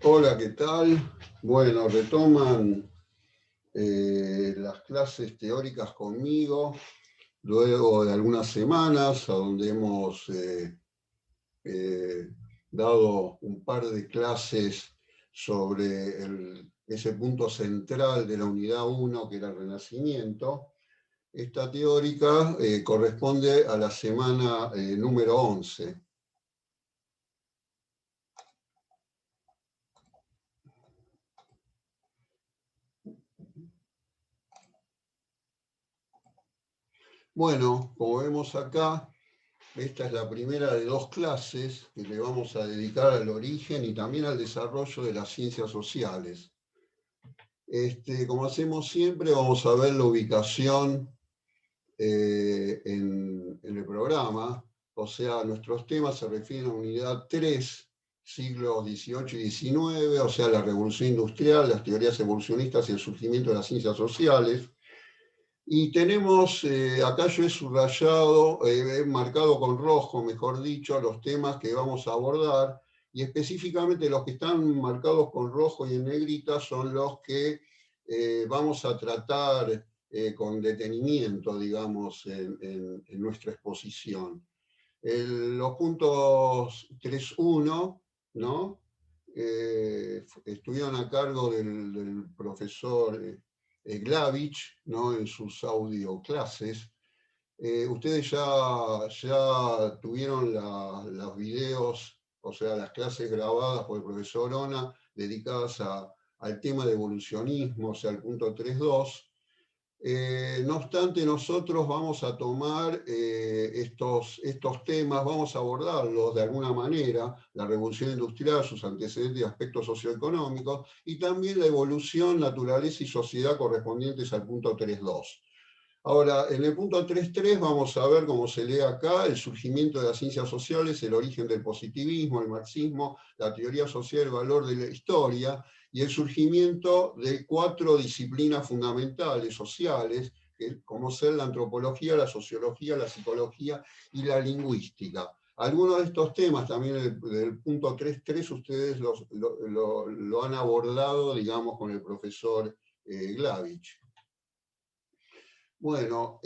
Hola, ¿qué tal? Bueno, retoman las clases teóricas conmigo luego de algunas semanas, a donde hemos eh, dado un par de clases sobre ese punto central de la unidad 1, que era el Renacimiento. Esta teórica corresponde a la semana número 11. Bueno, como vemos acá, esta es la primera de dos clases que le vamos a dedicar al origen y también al desarrollo de las ciencias sociales. Como hacemos siempre, vamos a ver la ubicación en el programa, o sea, nuestros temas se refieren a unidad 3, siglos XVIII y XIX, o sea, la revolución industrial, las teorías evolucionistas y el surgimiento de las ciencias sociales. Y tenemos, acá yo he subrayado, he marcado con rojo, mejor dicho, los temas que vamos a abordar, y específicamente los que están marcados con rojo y en negrita son los que vamos a tratar con detenimiento, digamos, en nuestra exposición. Los puntos 3.1, ¿no? Estuvieron a cargo del profesor Glavich, ¿no? En sus audio clases. Ustedes ya tuvieron los videos, o sea, las clases grabadas por el profesor Ona, dedicadas al tema de evolucionismo, o sea, al punto 3.2. No obstante, nosotros vamos a tomar estos temas, vamos a abordarlos de alguna manera, la revolución industrial, sus antecedentes y aspectos socioeconómicos, y también la evolución, naturaleza y sociedad correspondientes al punto 3.2. Ahora, en el punto 3.3 vamos a ver, como se lee acá, el surgimiento de las ciencias sociales, el origen del positivismo, el marxismo, la teoría social, el valor de la historia, y el surgimiento de 4 disciplinas fundamentales sociales, como ser la antropología, la sociología, la psicología y la lingüística. Algunos de estos temas también del punto 3.3 ustedes lo han abordado, digamos, con el profesor Glavich. Bueno,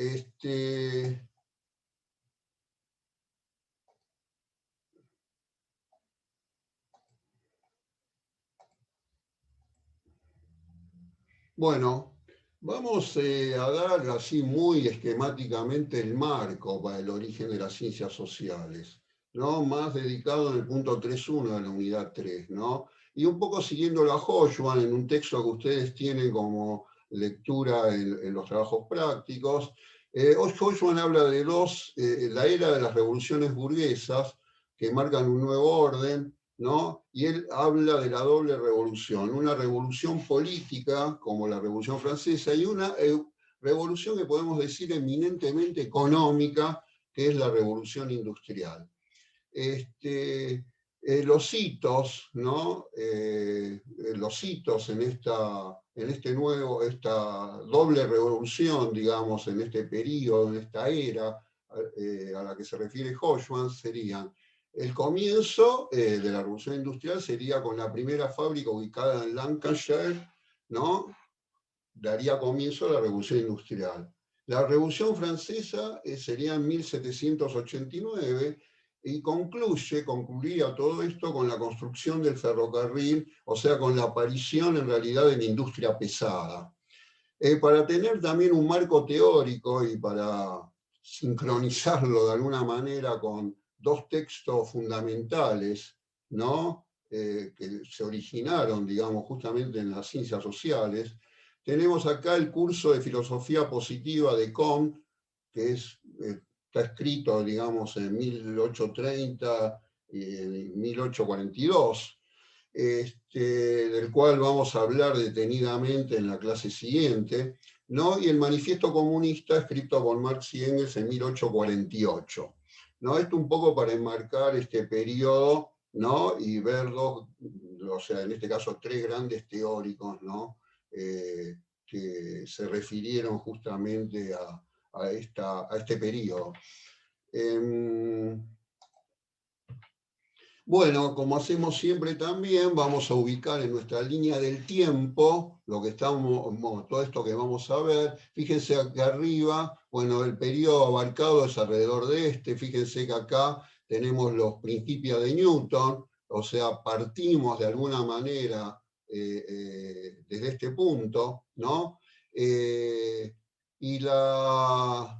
bueno, vamos a dar así muy esquemáticamente el marco para el origen de las ciencias sociales, ¿no? Más dedicado en el punto 3.1 de la unidad 3, ¿no? Y un poco siguiéndolo a Hochman en un texto que ustedes tienen como lectura en los trabajos prácticos. Hochman habla de la era de las revoluciones burguesas que marcan un nuevo orden, ¿no? Y él habla de la doble revolución, una revolución política como la Revolución Francesa y una revolución que podemos decir eminentemente económica, que es la Revolución Industrial. Los hitos, ¿no? Los hitos esta doble revolución, digamos, en este periodo, en esta era a la que se refiere Hochman, serían el comienzo de la revolución industrial sería con la primera fábrica ubicada en Lancashire, ¿no? Daría comienzo a la revolución industrial. La revolución francesa sería en 1789 y concluiría todo esto con la construcción del ferrocarril, o sea, con la aparición en realidad de la industria pesada. Para tener también un marco teórico y para sincronizarlo de alguna manera con dos textos fundamentales, ¿no? Que se originaron, digamos, justamente en las ciencias sociales, tenemos acá el curso de filosofía positiva de Comte, que está escrito, digamos, en 1830 y 1842, del cual vamos a hablar detenidamente en la clase siguiente, ¿no? Y el manifiesto comunista escrito por Marx y Engels en 1848. ¿No? Esto un poco para enmarcar este periodo, ¿no? Y ver o sea, en este caso, tres grandes teóricos, ¿no? Que se refirieron justamente a este periodo. Bueno, como hacemos siempre también, vamos a ubicar en nuestra línea del tiempo lo que estamos, todo esto que vamos a ver. Fíjense aquí arriba, bueno, el periodo abarcado es alrededor de este. Fíjense que acá tenemos los principios de Newton, o sea, partimos de alguna manera desde este punto, ¿no? Eh, y acá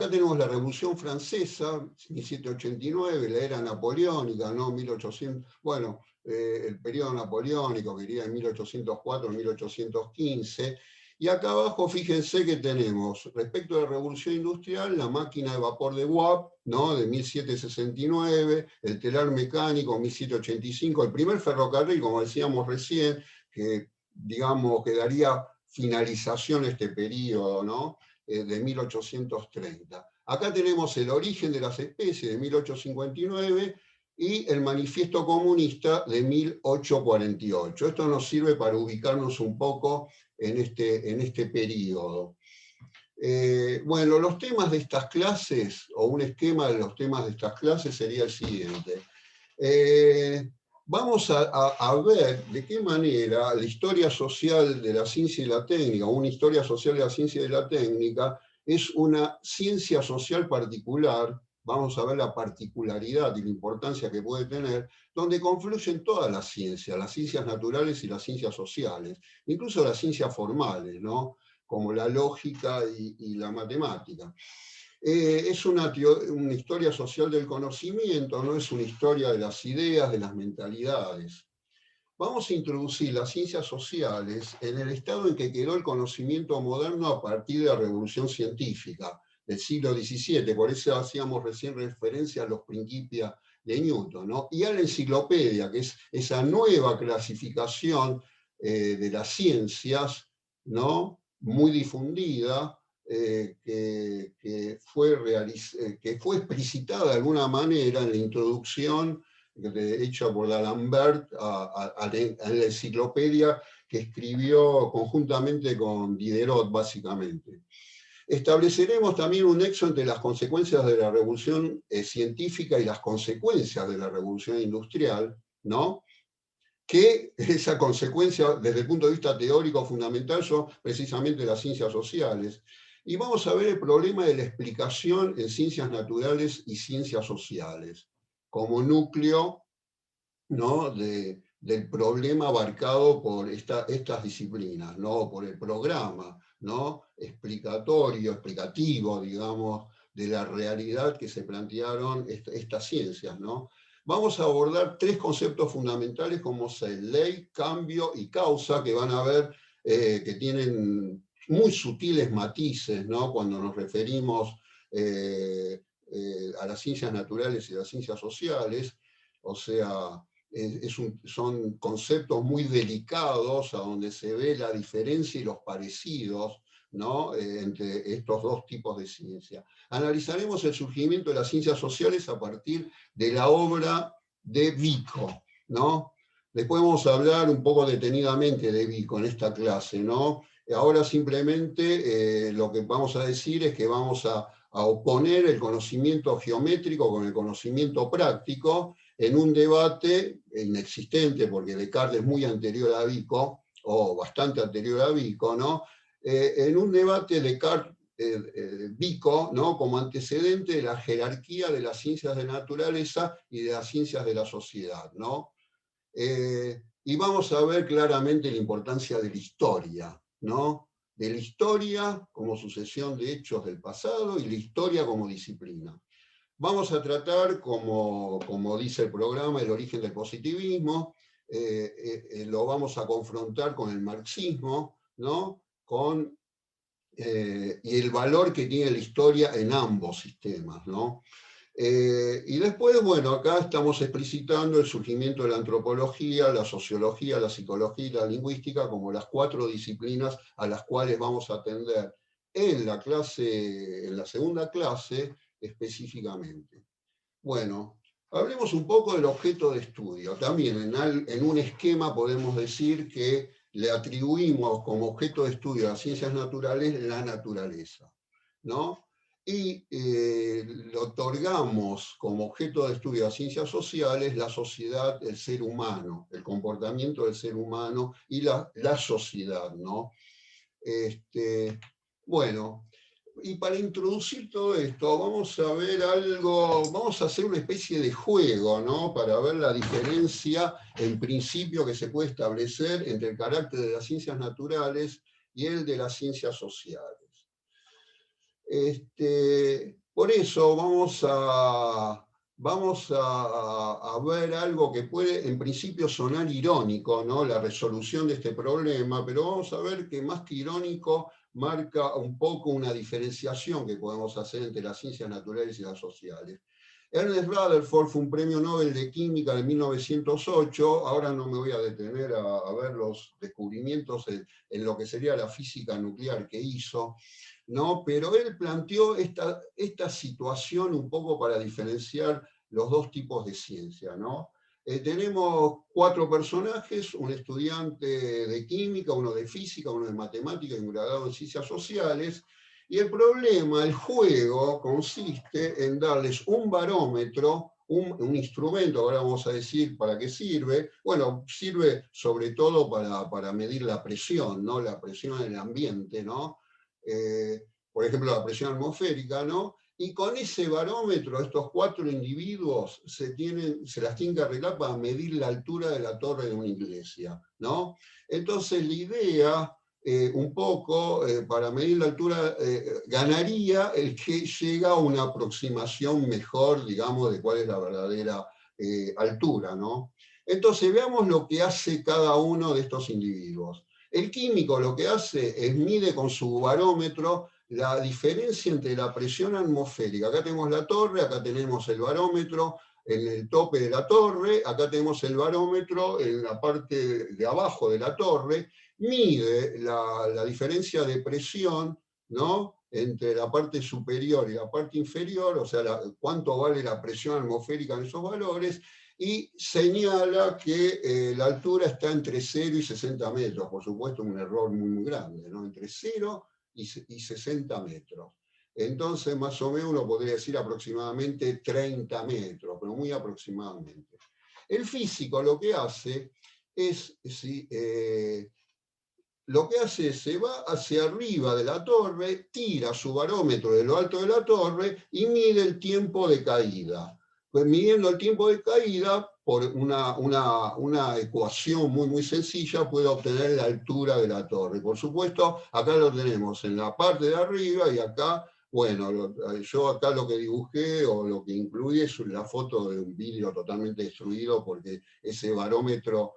tenemos la Revolución Francesa, 1789, la era napoleónica, ¿no? 1800, bueno, el periodo napoleónico, que iría de 1804 a 1815. Y acá abajo, fíjense que tenemos, respecto a la Revolución Industrial, la máquina de vapor de Watt, ¿no? De 1769, el telar mecánico, 1785, el primer ferrocarril, como decíamos recién, que, digamos, que daría finalización a este periodo, ¿no? De 1830. Acá tenemos el origen de las especies de 1859 y el manifiesto comunista de 1848. Esto nos sirve para ubicarnos un poco en este periodo. Bueno, los temas de estas clases, o un esquema de los temas de estas clases sería el siguiente. Vamos a ver de qué manera la historia social de la ciencia y la técnica, o una historia social de la ciencia y de la técnica, es una ciencia social particular. Vamos a ver la particularidad y la importancia que puede tener, donde confluyen todas las ciencias naturales y las ciencias sociales, incluso las ciencias formales, ¿no? Como la lógica y la matemática. Es una historia social del conocimiento, no es una historia de las ideas, de las mentalidades. Vamos a introducir las ciencias sociales en el estado en que quedó el conocimiento moderno a partir de la revolución científica del siglo XVII, por eso hacíamos recién referencia a los principios de Newton, ¿no? Y a la enciclopedia, que es esa nueva clasificación de las ciencias, ¿no? Muy difundida, que fue explicitada de alguna manera en la introducción hecha por D'Alembert a la enciclopedia que escribió conjuntamente con Diderot, básicamente. Estableceremos también un nexo entre las consecuencias de la revolución científica y las consecuencias de la revolución industrial, ¿no? Que esa consecuencia, desde el punto de vista teórico fundamental, son precisamente las ciencias sociales. Y vamos a ver el problema de la explicación en ciencias naturales y ciencias sociales, como núcleo, ¿no? Del problema abarcado por estas disciplinas, ¿no? Por el programa, ¿no? Explicativo, digamos, de la realidad que se plantearon estas ciencias, ¿no? Vamos a abordar tres conceptos fundamentales como son ley, cambio y causa, que van a ver que tienen muy sutiles matices, ¿no? Cuando nos referimos a las ciencias naturales y las ciencias sociales, o sea, son conceptos muy delicados a donde se ve la diferencia y los parecidos, ¿no? Entre estos dos tipos de ciencia. Analizaremos el surgimiento de las ciencias sociales a partir de la obra de Vico, ¿no? Después vamos a hablar un poco detenidamente de Vico en esta clase, ¿no? Ahora simplemente lo que vamos a decir es que vamos a oponer el conocimiento geométrico con el conocimiento práctico en un debate inexistente, porque Descartes es muy anterior a Vico, o bastante anterior a Vico, ¿no? En un debate Descartes Vico, ¿no? Como antecedente de la jerarquía de las ciencias de naturaleza y de las ciencias de la sociedad, ¿no? Y vamos a ver claramente la importancia de la historia, ¿no? De la historia como sucesión de hechos del pasado y la historia como disciplina. Vamos a tratar, como dice el programa, el origen del positivismo, lo vamos a confrontar con el marxismo, ¿no? Y el valor que tiene la historia en ambos sistemas, ¿no? Y después, bueno, acá estamos explicitando el surgimiento de la antropología, la sociología, la psicología y la lingüística como las cuatro disciplinas a las cuales vamos a atender en la segunda clase específicamente. Bueno, hablemos un poco del objeto de estudio. También en un esquema podemos decir que le atribuimos como objeto de estudio a las ciencias naturales la naturaleza, ¿no? y le otorgamos como objeto de estudio a ciencias sociales la sociedad, el ser humano, el comportamiento del ser humano y la sociedad, ¿no? Bueno, y para introducir todo esto, vamos a ver algo, vamos a hacer una especie de juego, ¿no? Para ver la diferencia, en principio, que se puede establecer entre el carácter de las ciencias naturales y el de las ciencias sociales. Por eso vamos a ver algo que puede en principio sonar irónico, ¿no? La resolución de este problema, pero vamos a ver que más que irónico marca un poco una diferenciación que podemos hacer entre las ciencias naturales y las sociales. Ernest Rutherford fue un premio Nobel de Química de 1908, ahora no me voy a detener a ver los descubrimientos en lo que sería la física nuclear que hizo, ¿no? Pero él planteó esta situación un poco para diferenciar los dos tipos de ciencia, ¿no? Tenemos 4 personajes, un estudiante de química, uno de física, uno de matemática y un graduado en ciencias sociales, y el problema, el juego, consiste en darles un barómetro, un instrumento, ahora vamos a decir para qué sirve. Bueno, sirve sobre todo para medir la presión, ¿no? La presión en el ambiente, ¿no? Por ejemplo, la presión atmosférica, ¿no? Y con ese barómetro, estos 4 individuos se las tienen que arreglar para medir la altura de la torre de una iglesia, ¿no? Entonces, la idea, un poco, para medir la altura, ganaría el que llega a una aproximación mejor, digamos, de cuál es la verdadera altura, ¿no? Entonces, veamos lo que hace cada uno de estos individuos. El químico lo que hace es mide con su barómetro la diferencia entre la presión atmosférica. Acá tenemos la torre, acá tenemos el barómetro en el tope de la torre, acá tenemos el barómetro en la parte de abajo de la torre, mide la diferencia de presión, ¿no? Entre la parte superior y la parte inferior, o sea, cuánto vale la presión atmosférica en esos valores, y señala que la altura está entre 0 y 60 metros, por supuesto un error muy, muy grande, ¿no? Entre 0 y 60 metros. Entonces, más o menos uno podría decir aproximadamente 30 metros, pero muy aproximadamente. El físico lo que hace es, se va hacia arriba de la torre, tira su barómetro de lo alto de la torre y mide el tiempo de caída. Pues midiendo el tiempo de caída, por una ecuación muy, muy sencilla, puede obtener la altura de la torre. Por supuesto, acá lo tenemos en la parte de arriba y acá, bueno, yo acá lo que dibujé o lo que incluye es la foto de un vidrio totalmente destruido porque ese barómetro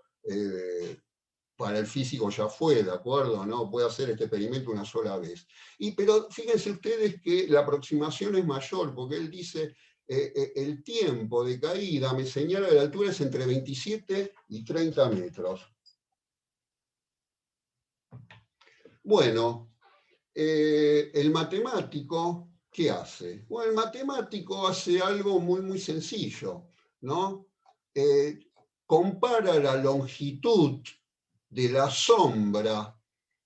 para el físico ya fue, ¿de acuerdo? ¿No? Puede hacer este experimento una sola vez. Pero fíjense ustedes que la aproximación es mayor, porque él dice, el tiempo de caída me señala que la altura es entre 27 y 30 metros. Bueno, el matemático, ¿qué hace? Bueno, el matemático hace algo muy, muy sencillo, ¿no? Compara la longitud de la sombra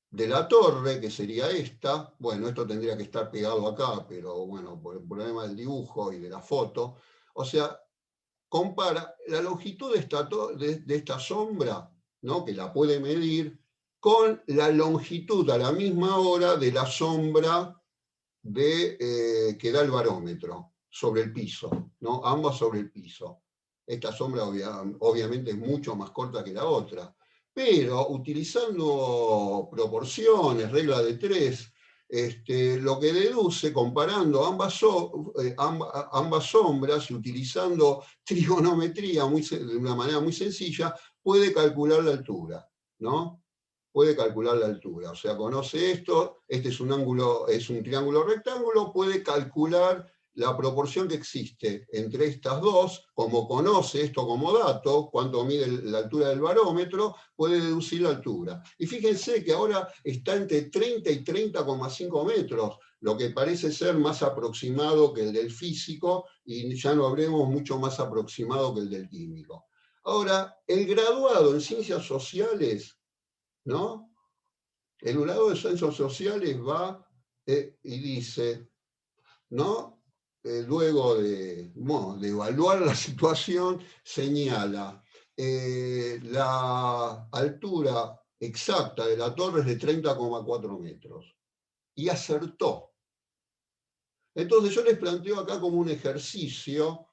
de la torre, que sería esta. Bueno, esto tendría que estar pegado acá, pero bueno, por el problema del dibujo y de la foto. O sea, compara la longitud de esta sombra, ¿no? Que la puede medir, con la longitud a la misma hora de la sombra que da el barómetro sobre el piso, ¿no? Ambas sobre el piso. Esta sombra obviamente es mucho más corta que la otra, pero utilizando proporciones, regla de 3, lo que deduce, comparando ambas sombras y utilizando trigonometría de una manera muy sencilla, puede calcular la altura, ¿no? Puede calcular la altura, o sea, conoce esto, este es un triángulo rectángulo, puede calcular la proporción que existe entre estas dos, como conoce esto como dato, cuánto mide la altura del barómetro, puede deducir la altura. Y fíjense que ahora está entre 30 y 30,5 metros, lo que parece ser más aproximado que el del físico, y ya no habremos mucho más aproximado que el del químico. Ahora, el graduado en ciencias sociales, ¿no? El graduado de ciencias sociales va y dice, ¿no? Luego bueno, de evaluar la situación, señala la altura exacta de la torre es de 30,4 metros. Y acertó. Entonces yo les planteo acá como un ejercicio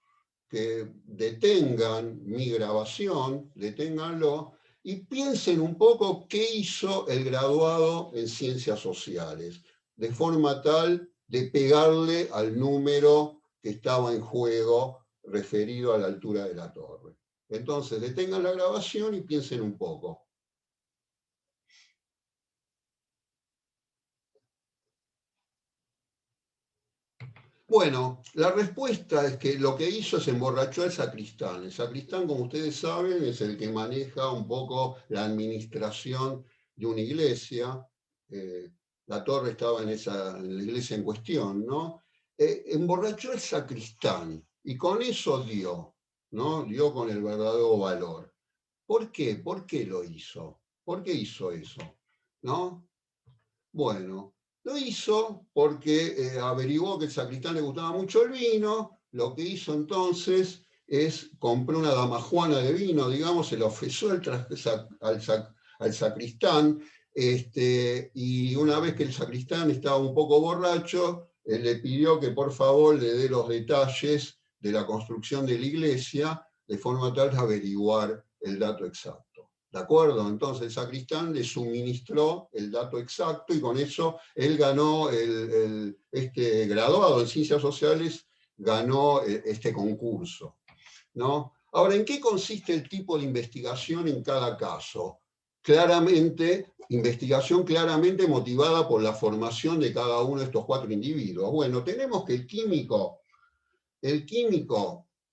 que detengan mi grabación, deténganlo, y piensen un poco qué hizo el graduado en Ciencias Sociales, de forma tal de pegarle al número que estaba en juego referido a la altura de la torre. Entonces, detengan la grabación y piensen un poco. Bueno, la respuesta es que lo que hizo es emborrachó al sacristán. El sacristán, como ustedes saben, es el que maneja un poco la administración de una iglesia. Eh, la torre estaba en la iglesia en cuestión, ¿no? Emborrachó al sacristán y con eso dio, ¿no? Dio con el verdadero valor. ¿Por qué? ¿Por qué lo hizo? ¿Por qué hizo eso? ¿No? Bueno, lo hizo porque averiguó que el sacristán le gustaba mucho el vino. Lo que hizo entonces es compró una damajuana de vino, digamos, se lo ofreció al sacristán, y una vez que el sacristán estaba un poco borracho, le pidió que por favor le dé los detalles de la construcción de la iglesia, de forma tal de averiguar el dato exacto. ¿De acuerdo? Entonces el sacristán le suministró el dato exacto y con eso él ganó, este graduado en Ciencias Sociales, ganó este concurso, ¿no? Ahora, ¿en qué consiste el tipo de investigación en cada caso? Claramente, investigación claramente motivada por la formación de cada uno de estos 4 individuos. Bueno, tenemos que el químico,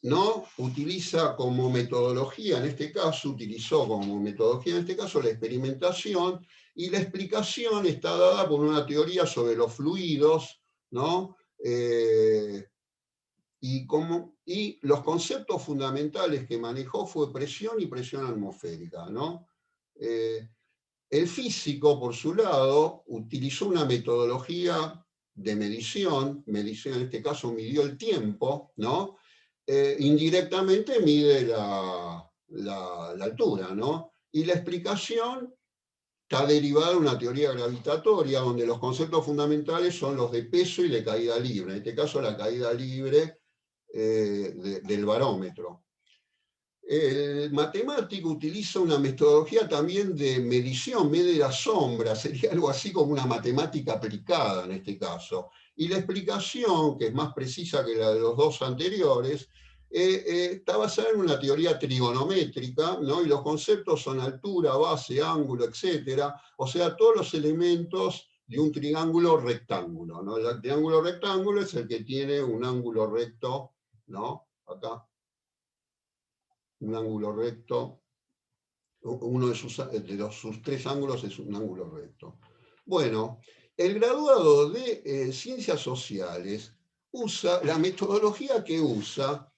¿no? Utiliza como metodología, en este caso, utilizó como metodología, en este caso, la experimentación, y la explicación está dada por una teoría sobre los fluidos, ¿no? Y los conceptos fundamentales que manejó fue presión y presión atmosférica, ¿no? El físico, por su lado, utilizó una metodología de medición, en este caso midió el tiempo, ¿no? Indirectamente mide la altura, ¿no? Y la explicación está derivada de una teoría gravitatoria, donde los conceptos fundamentales son los de peso y de caída libre, en este caso la caída libre del barómetro. El matemático utiliza una metodología también de medición, mide la sombra, sería algo así como una matemática aplicada en este caso. Y la explicación, que es más precisa que la de los dos anteriores, está basada en una teoría trigonométrica, ¿no? Y los conceptos son altura, base, ángulo, etc. O sea, todos los elementos de un triángulo rectángulo, ¿no? El triángulo rectángulo es el que tiene un ángulo recto, ¿no? Acá un ángulo recto, uno sus 3 ángulos es un ángulo recto. Bueno, el graduado de Ciencias Sociales usa, la metodología que usa,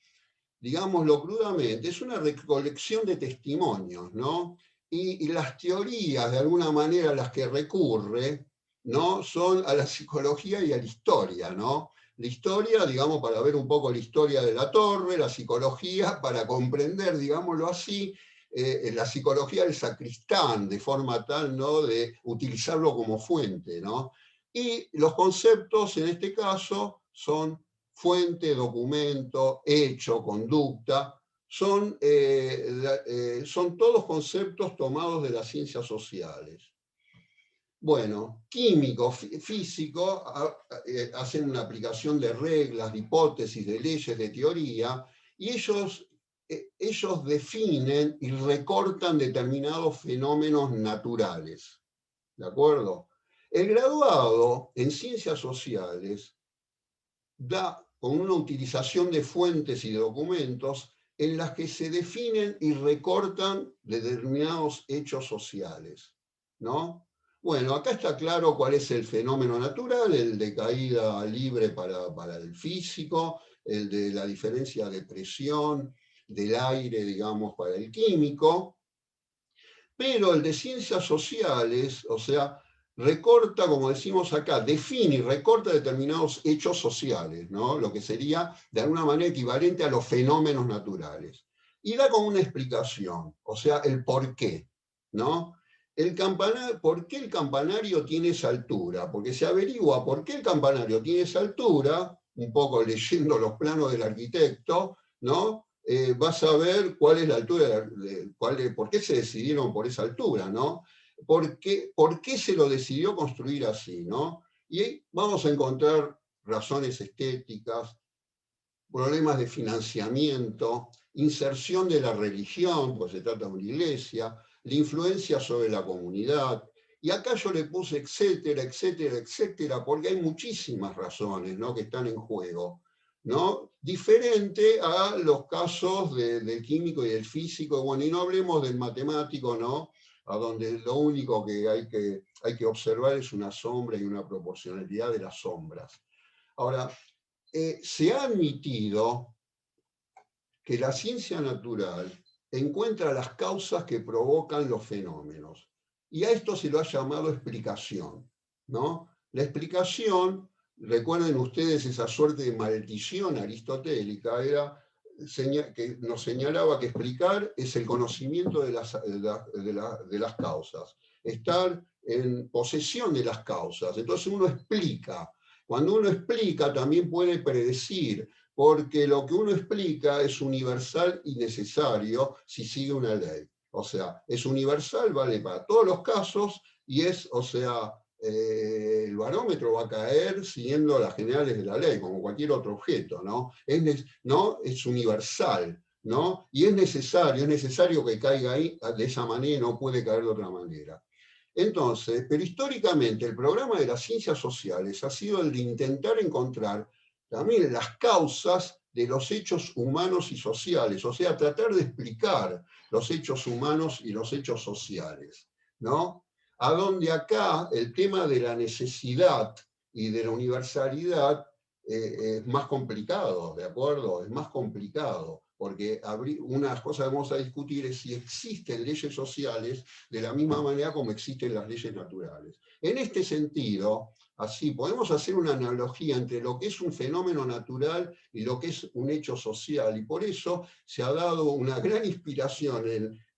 digámoslo crudamente, es una recolección de testimonios, ¿no? Y las teorías, de alguna manera, a las que recurre, ¿no? Son a la psicología y a la historia, ¿no? La historia, digamos, para ver un poco la historia de la torre, la psicología, para comprender, digámoslo así, la psicología del sacristán, de forma tal, ¿no?, de utilizarlo como fuente, ¿no? Y los conceptos, en este caso, son fuente, documento, hecho, conducta, son todos conceptos tomados de las ciencias sociales. Bueno, químicos, físicos, hacen una aplicación de reglas, de hipótesis, de leyes, de teoría, y ellos definen y recortan determinados fenómenos naturales. ¿De acuerdo? El graduado en ciencias sociales da con una utilización de fuentes y de documentos en las que se definen y recortan determinados hechos sociales, ¿no? Bueno, acá está claro cuál es el fenómeno natural, el de caída libre para el físico, el de la diferencia de presión del aire, digamos, para el químico, pero el de ciencias sociales, o sea, recorta, como decimos acá, define y recorta determinados hechos sociales, ¿no? Lo que sería de alguna manera equivalente a los fenómenos naturales. Y da como una explicación, o sea, el por qué, ¿no? ¿Por qué el campanario tiene esa altura? Porque se averigua por qué el campanario tiene esa altura, un poco leyendo los planos del arquitecto, ¿no? Vas a ver cuál es la altura, por qué se decidieron por esa altura, ¿no? ¿Por qué se lo decidió construir así, ¿no? Y ahí vamos a encontrar razones estéticas, problemas de financiamiento, inserción de la religión, pues se trata de una iglesia, la influencia sobre la comunidad. Y acá yo le puse etcétera, etcétera, etcétera, porque hay muchísimas razones, ¿no?, que están en juego, ¿no? Diferente a los casos del químico y del físico, bueno, y no hablemos del matemático, ¿no?, a donde lo único que hay que observar es una sombra y una proporcionalidad de las sombras. Ahora, se ha admitido que la ciencia natural encuentra las causas que provocan los fenómenos. Y a esto se lo ha llamado explicación, ¿no? La explicación, recuerden ustedes esa suerte de maldición aristotélica, era que nos señalaba que explicar es el conocimiento de las causas, estar en posesión de las causas. Entonces uno explica. Cuando uno explica también puede predecir, porque lo que uno explica es universal y necesario si sigue una ley. O sea, es universal, vale para todos los casos, y es, o sea, el barómetro va a caer siguiendo las generales de la ley, como cualquier otro objeto, ¿no? Es universal, ¿no? Y es necesario que caiga ahí de esa manera y no puede caer de otra manera. Entonces, pero históricamente el programa de las ciencias sociales ha sido el de intentar encontrar también las causas de los hechos humanos y sociales, o sea, tratar de explicar los hechos humanos y los hechos sociales, ¿no? A donde acá el tema de la necesidad y de la universalidad es más complicado, ¿de acuerdo? Es más complicado, porque una cosa que vamos a discutir es si existen leyes sociales de la misma manera como existen las leyes naturales. En este sentido, así, podemos hacer una analogía entre lo que es un fenómeno natural y lo que es un hecho social, y por eso se ha dado una gran inspiración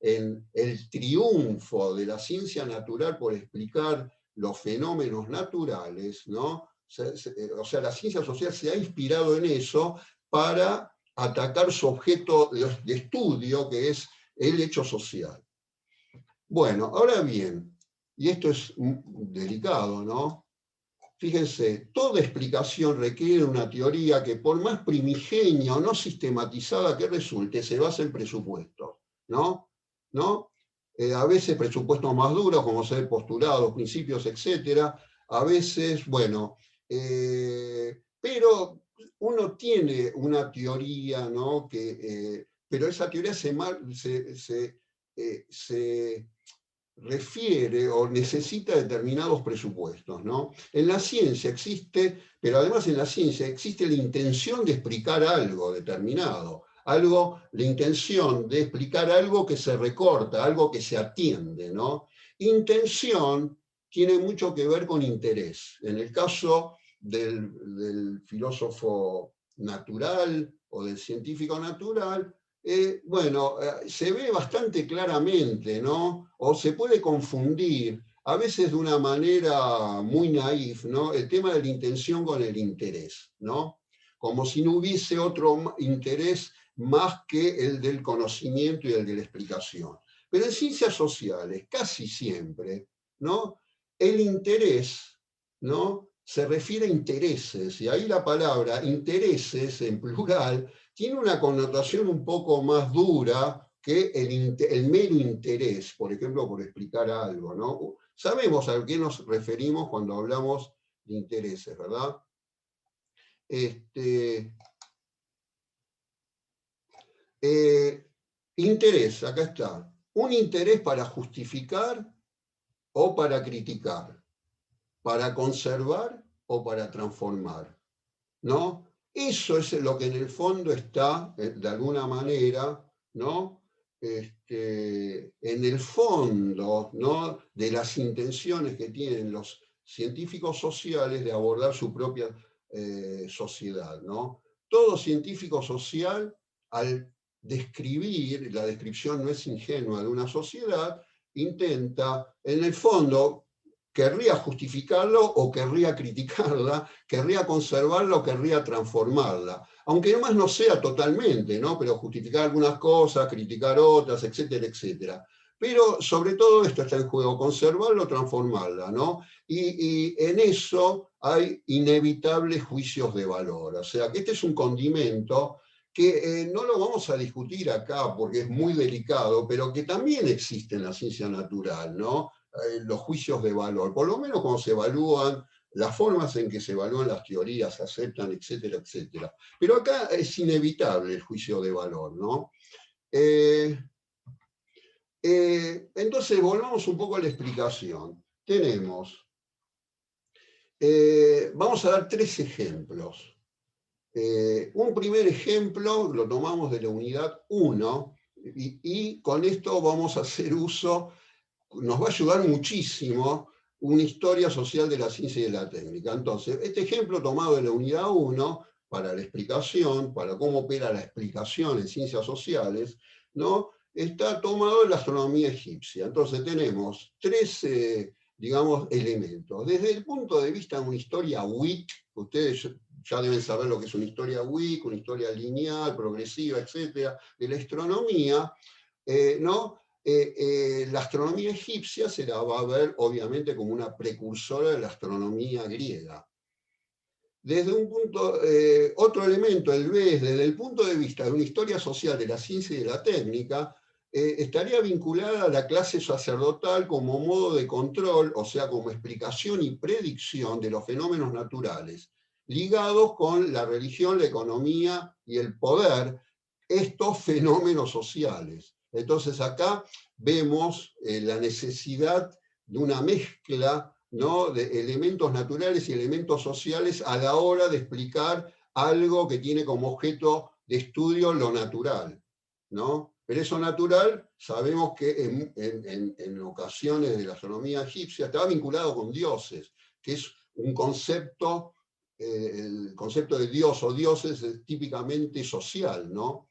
en el triunfo de la ciencia natural por explicar los fenómenos naturales, ¿no? O sea, la ciencia social se ha inspirado en eso para atacar su objeto de estudio, que es el hecho social. Bueno, ahora bien, y esto es delicado, ¿no? Fíjense, toda explicación requiere una teoría que, por más primigenia o no sistematizada que resulte, se basa en presupuestos, ¿no? A veces presupuestos más duros, como ser postulados, principios, etcétera. A veces, bueno, pero uno tiene una teoría, ¿no? Pero esa teoría se refiere o necesita determinados presupuestos, ¿no? En la ciencia existe, pero además en la ciencia existe la intención de explicar algo determinado, la intención de explicar algo que se recorta, algo que se atiende, ¿no? Intención tiene mucho que ver con interés. En el caso del filósofo natural o del científico natural, bueno, se ve bastante claramente, ¿no? O se puede confundir, a veces de una manera muy naif, ¿no?, el tema de la intención con el interés, ¿no? Como si no hubiese otro interés más que el del conocimiento y el de la explicación. Pero en ciencias sociales, casi siempre, ¿no?, el interés, ¿no?, se refiere a intereses, y ahí la palabra intereses, en plural, tiene una connotación un poco más dura que el mero interés, por ejemplo, por explicar algo, ¿no? Sabemos a qué nos referimos cuando hablamos de intereses, ¿verdad? Interés, acá está. Un interés para justificar o para criticar, para conservar o para transformar, ¿no? Eso es lo que en el fondo está, de alguna manera, ¿no?, en el fondo, ¿no?, de las intenciones que tienen los científicos sociales de abordar su propia sociedad, ¿no? Todo científico social, al describir, la descripción no es ingenua de una sociedad, intenta, en el fondo, querría justificarlo o querría criticarla, querría conservarla o querría transformarla. Aunque además no sea totalmente, ¿no? Pero justificar algunas cosas, criticar otras, etcétera, etcétera. Pero sobre todo esto está en juego, conservarla o transformarla, ¿no? Y en eso hay inevitables juicios de valor. O sea, que este es un condimento que no lo vamos a discutir acá porque es muy delicado, pero que también existe en la ciencia natural, ¿no? Los juicios de valor, por lo menos cuando se evalúan las formas en que se evalúan las teorías, se aceptan, etcétera, etcétera. Pero acá es inevitable el juicio de valor, ¿no? Entonces, volvamos un poco a la explicación. Tenemos, vamos a dar 3 ejemplos. Un primer ejemplo lo tomamos de la unidad 1 y con esto vamos a hacer uso, nos va a ayudar muchísimo, una historia social de la ciencia y de la técnica. Entonces, este ejemplo tomado de la unidad 1, para la explicación, para cómo opera la explicación en ciencias sociales, ¿no?, está tomado de la astronomía egipcia. Entonces tenemos 3, digamos, elementos. Desde el punto de vista de una historia WIC, ustedes ya deben saber lo que es una historia WIC, una historia lineal, progresiva, etcétera, de la astronomía, ¿no? La astronomía egipcia se la va a ver obviamente como una precursora de la astronomía griega. Desde un punto, otro elemento, el BES, desde el punto de vista de una historia social de la ciencia y de la técnica, estaría vinculada a la clase sacerdotal como modo de control, o sea, como explicación y predicción de los fenómenos naturales, ligados con la religión, la economía y el poder, estos fenómenos sociales. Entonces acá vemos la necesidad de una mezcla, ¿no?, de elementos naturales y elementos sociales a la hora de explicar algo que tiene como objeto de estudio lo natural, ¿no? Pero eso natural, sabemos que en ocasiones de la astronomía egipcia estaba vinculado con dioses, que es un concepto, el concepto de Dios o dioses es típicamente social, ¿no?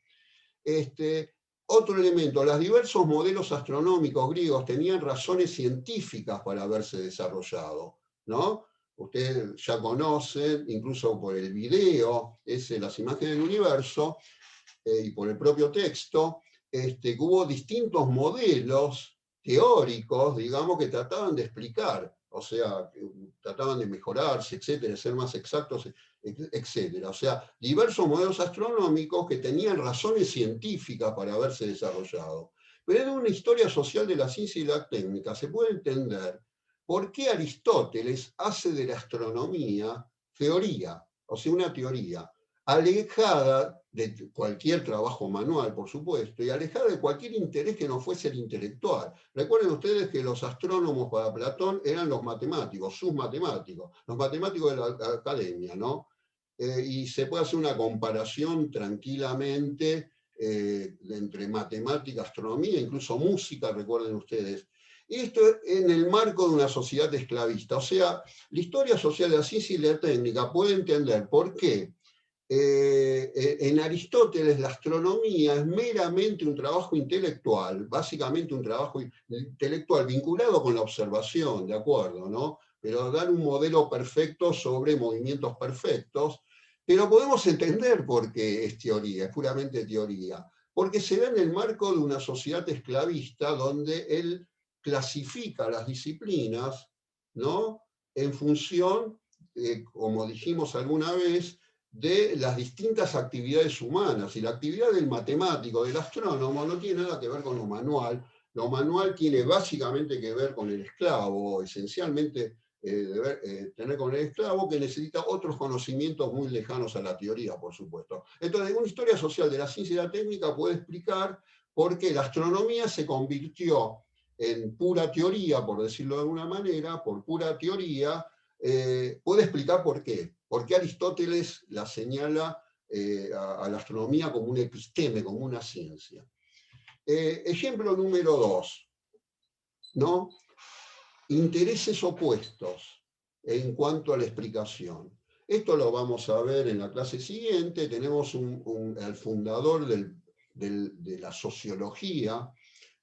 Otro elemento, los diversos modelos astronómicos griegos tenían razones científicas para haberse desarrollado, ¿no? Ustedes ya conocen, incluso por el video, las imágenes del universo, y por el propio texto, que hubo distintos modelos teóricos, digamos, que trataban de explicar, o sea, que trataban de mejorarse, etcétera, ser más exactos, etcétera. O sea, diversos modelos astronómicos que tenían razones científicas para haberse desarrollado. Pero en una historia social de la ciencia y la técnica se puede entender por qué Aristóteles hace de la astronomía teoría, o sea, una teoría alejada de cualquier trabajo manual, por supuesto, y alejada de cualquier interés que no fuese el intelectual. Recuerden ustedes que los astrónomos para Platón eran los matemáticos, sus matemáticos, los matemáticos de la academia, ¿no? Y se puede hacer una comparación tranquilamente entre matemática, astronomía, incluso música, recuerden ustedes. Y esto en el marco de una sociedad esclavista. O sea, la historia social de la ciencia y la técnica puede entender por qué en Aristóteles la astronomía es meramente un trabajo intelectual, básicamente un trabajo intelectual vinculado con la observación, ¿de acuerdo?, ¿no? Pero dar un modelo perfecto sobre movimientos perfectos, pero podemos entender por qué es teoría, es puramente teoría, porque se da en el marco de una sociedad esclavista donde él clasifica las disciplinas, ¿no?, en función, como dijimos alguna vez, de las distintas actividades humanas. Y la actividad del matemático, del astrónomo, no tiene nada que ver con lo manual. Lo manual tiene básicamente que ver con el esclavo, esencialmente tener con el esclavo, que necesita otros conocimientos muy lejanos a la teoría, por supuesto. Entonces, una historia social de la ciencia y la técnica puede explicar por qué la astronomía se convirtió en pura teoría, por decirlo de alguna manera, por pura teoría, puede explicar por qué. ¿Por qué Aristóteles la señala a la astronomía como un episteme, como una ciencia? Ejemplo número 2, ¿no? Intereses opuestos en cuanto a la explicación. Esto lo vamos a ver en la clase siguiente. Tenemos el fundador de la sociología,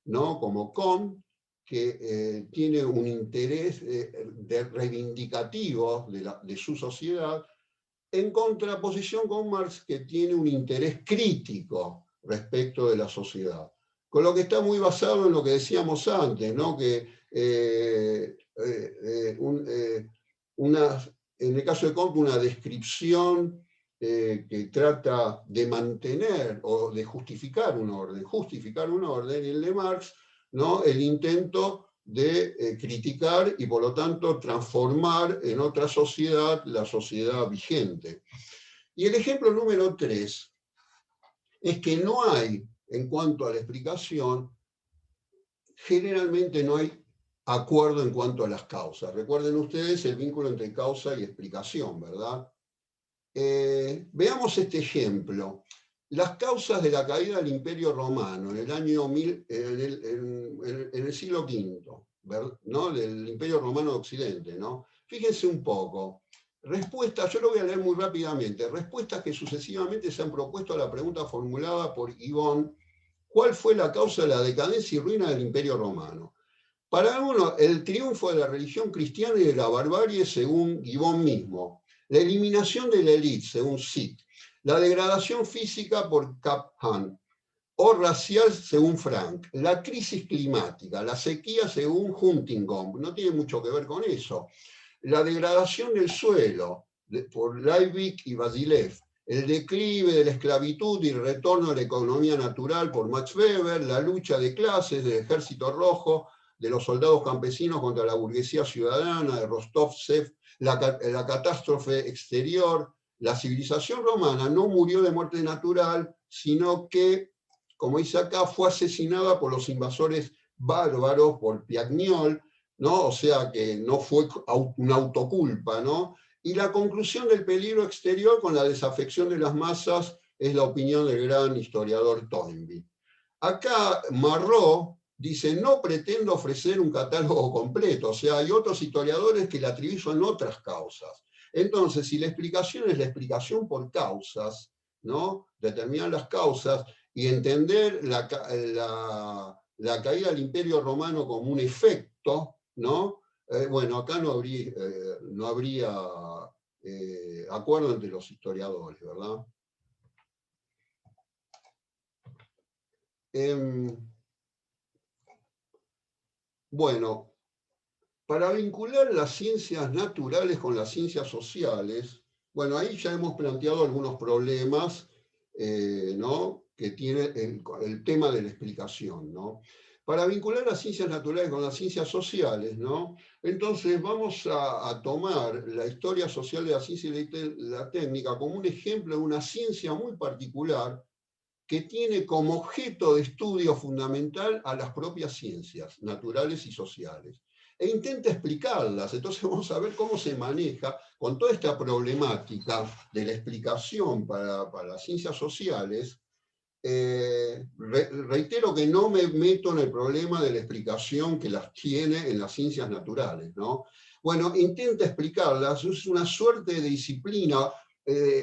¿no? Como Comte, que tiene un interés reivindicativo de su sociedad, en contraposición con Marx, que tiene un interés crítico respecto de la sociedad. Con lo que está muy basado en lo que decíamos antes, ¿no? Que en el caso de Comte, una descripción que trata de mantener o de justificar un orden, y el de Marx, ¿no? El intento de criticar y por lo tanto transformar en otra sociedad la sociedad vigente. Y el ejemplo número 3 es que no hay, en cuanto a la explicación, generalmente no hay acuerdo en cuanto a las causas. Recuerden ustedes el vínculo entre causa y explicación, ¿verdad? Veamos este ejemplo. Las causas de la caída del Imperio Romano en el año en el siglo V, ¿no? Del Imperio Romano de Occidente, ¿no? Fíjense un poco. Respuestas, yo lo voy a leer muy rápidamente. Respuestas que sucesivamente se han propuesto a la pregunta formulada por Gibbon: ¿cuál fue la causa de la decadencia y ruina del Imperio Romano? Para uno, el triunfo de la religión cristiana y de la barbarie, según Gibbon mismo. La eliminación de la élite, según Sick. La degradación física por Kaplan. O racial, según Frank. La crisis climática. La sequía, según Huntington. No tiene mucho que ver con eso. La degradación del suelo, por Leibig y Basilev. El declive de la esclavitud y el retorno a la economía natural, por Max Weber. La lucha de clases del Ejército Rojo, de los soldados campesinos contra la burguesía ciudadana, de Rostov-Sev, la catástrofe exterior. La civilización romana no murió de muerte natural, sino que, como dice acá, fue asesinada por los invasores bárbaros, por Piagnol, ¿no? O sea que no fue una autoculpa, ¿no? Y la conclusión del peligro exterior con la desafección de las masas es la opinión del gran historiador Toynbee. Acá Marró dice: no pretendo ofrecer un catálogo completo, o sea, hay otros historiadores que le atribuyen otras causas. Entonces, si la explicación es la explicación por causas, ¿no? Determinar las causas y entender la caída del Imperio Romano como un efecto, ¿no? Bueno, acá no habría acuerdo entre los historiadores, ¿verdad? Bueno, para vincular las ciencias naturales con las ciencias sociales, bueno, ahí ya hemos planteado algunos problemas, ¿no? Que tiene el tema de la explicación, ¿no? Para vincular las ciencias naturales con las ciencias sociales, ¿no? Entonces vamos a tomar la historia social de la ciencia y la técnica como un ejemplo de una ciencia muy particular que tiene como objeto de estudio fundamental a las propias ciencias naturales y sociales, e intenta explicarlas. Entonces vamos a ver cómo se maneja con toda esta problemática de la explicación para las ciencias sociales. Reitero que no me meto en el problema de la explicación que las tiene en las ciencias naturales, ¿no? Bueno, intenta explicarlas, es una suerte de disciplina,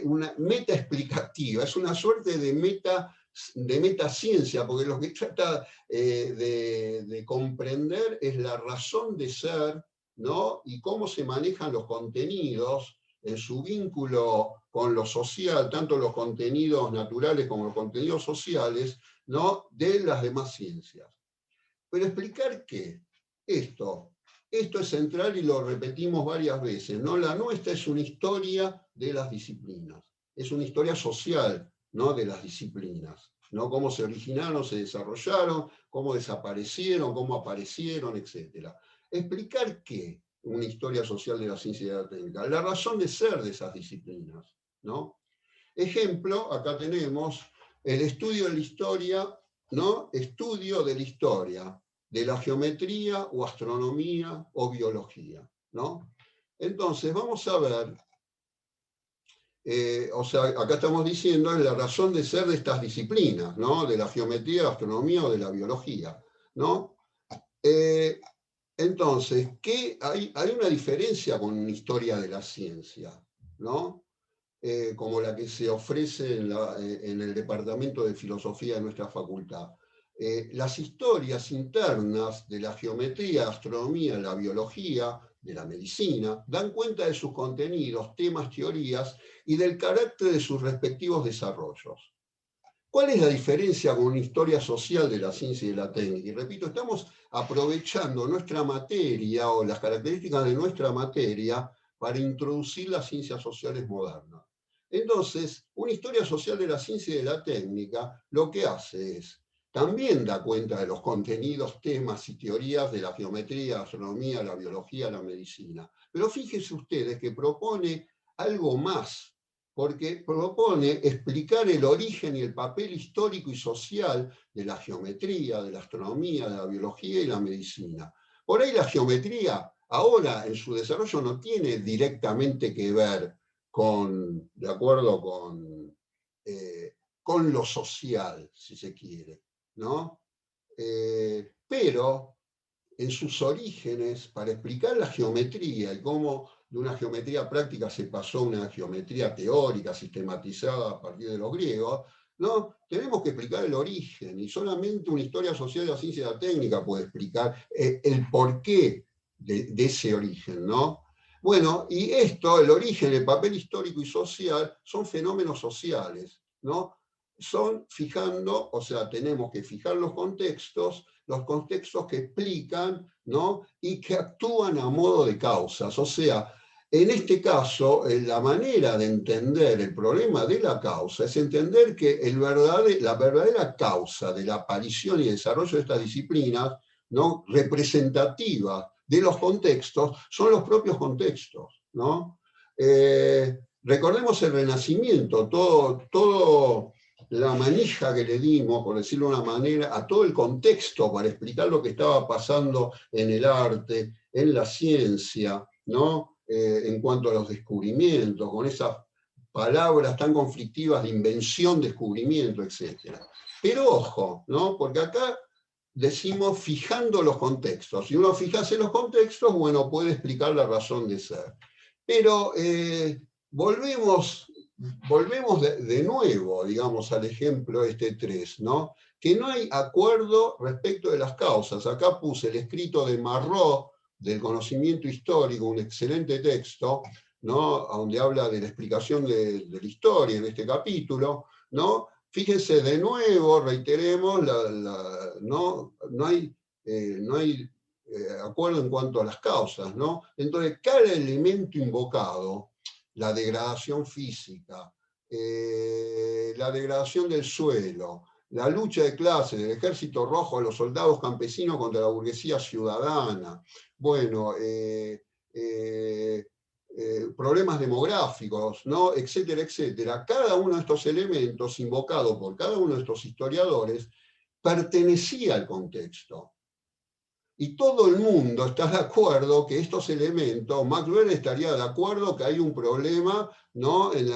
una meta explicativa, es una suerte de metaciencia, porque lo que trata de comprender es la razón de ser, ¿no? Y cómo se manejan los contenidos en su vínculo con lo social, tanto los contenidos naturales como los contenidos sociales, ¿no? De las demás ciencias. Pero explicar qué, esto es central y lo repetimos varias veces, ¿no? La nuestra es una historia de las disciplinas, es una historia social, ¿no? De las disciplinas, ¿no? Cómo se originaron, se desarrollaron, cómo desaparecieron, cómo aparecieron, etc. ¿Explicar qué? Una historia social de la ciencia y de la técnica. La razón de ser de esas disciplinas, ¿no? Ejemplo, acá tenemos el estudio de la historia, ¿no? Estudio de la historia, de la geometría o astronomía o biología, ¿no? Entonces, vamos a ver O sea, acá estamos diciendo la razón de ser de estas disciplinas, ¿no? De la geometría, la astronomía o de la biología, ¿no? Entonces, hay una diferencia con una historia de la ciencia, ¿no? Como la que se ofrece en el Departamento de Filosofía de nuestra facultad. Las historias internas de la geometría, la astronomía, la biología, de la medicina, dan cuenta de sus contenidos, temas, teorías y del carácter de sus respectivos desarrollos. ¿Cuál es la diferencia con una historia social de la ciencia y de la técnica? Y repito, estamos aprovechando nuestra materia o las características de nuestra materia para introducir las ciencias sociales modernas. Entonces, una historia social de la ciencia y de la técnica lo que hace es, también da cuenta de los contenidos, temas y teorías de la geometría, la astronomía, la biología, la medicina. Pero fíjense ustedes que propone algo más, porque propone explicar el origen y el papel histórico y social de la geometría, de la astronomía, de la biología y la medicina. Por ahí la geometría ahora en su desarrollo no tiene directamente que ver con, de acuerdo con lo social, si se quiere, ¿no? Pero en sus orígenes, para explicar la geometría y cómo de una geometría práctica se pasó a una geometría teórica, sistematizada a partir de los griegos, ¿no? Tenemos que explicar el origen, y solamente una historia social de la ciencia y la técnica puede explicar el porqué de ese origen, ¿no? Bueno, y esto, el origen, el papel histórico y social, son fenómenos sociales, ¿no? Son fijando, o sea, tenemos que fijar los contextos que explican, ¿no? Y que actúan a modo de causas. O sea, en este caso, la manera de entender el problema de la causa es entender que la verdadera causa de la aparición y desarrollo de estas disciplinas, ¿no? Representativas de los contextos, son los propios contextos, ¿no? Recordemos el Renacimiento, todo la manija que le dimos, por decirlo de una manera, a todo el contexto para explicar lo que estaba pasando en el arte, en la ciencia, ¿no? En cuanto a los descubrimientos, con esas palabras tan conflictivas de invención, descubrimiento, etc. Pero ojo, ¿no? Porque acá decimos fijando los contextos. Si uno fijase los contextos, bueno, puede explicar la razón de ser. Pero volvemos de nuevo, digamos, al ejemplo este 3, ¿no? Que no hay acuerdo respecto de las causas. Acá puse el escrito de Marró, del conocimiento histórico, un excelente texto, ¿no? Donde habla de la explicación de la historia en este capítulo, ¿no? Fíjense de nuevo, reiteremos, no hay acuerdo en cuanto a las causas, ¿no? Entonces, cada elemento invocado, la degradación física, la degradación del suelo, la lucha de clases, del ejército rojo a los soldados campesinos contra la burguesía ciudadana, bueno, problemas demográficos, ¿no? Etcétera, etcétera. Cada uno de estos elementos, invocado por cada uno de estos historiadores, pertenecía al contexto. Y todo el mundo está de acuerdo que estos elementos, Max Weber estaría de acuerdo que hay un problema, ¿no? En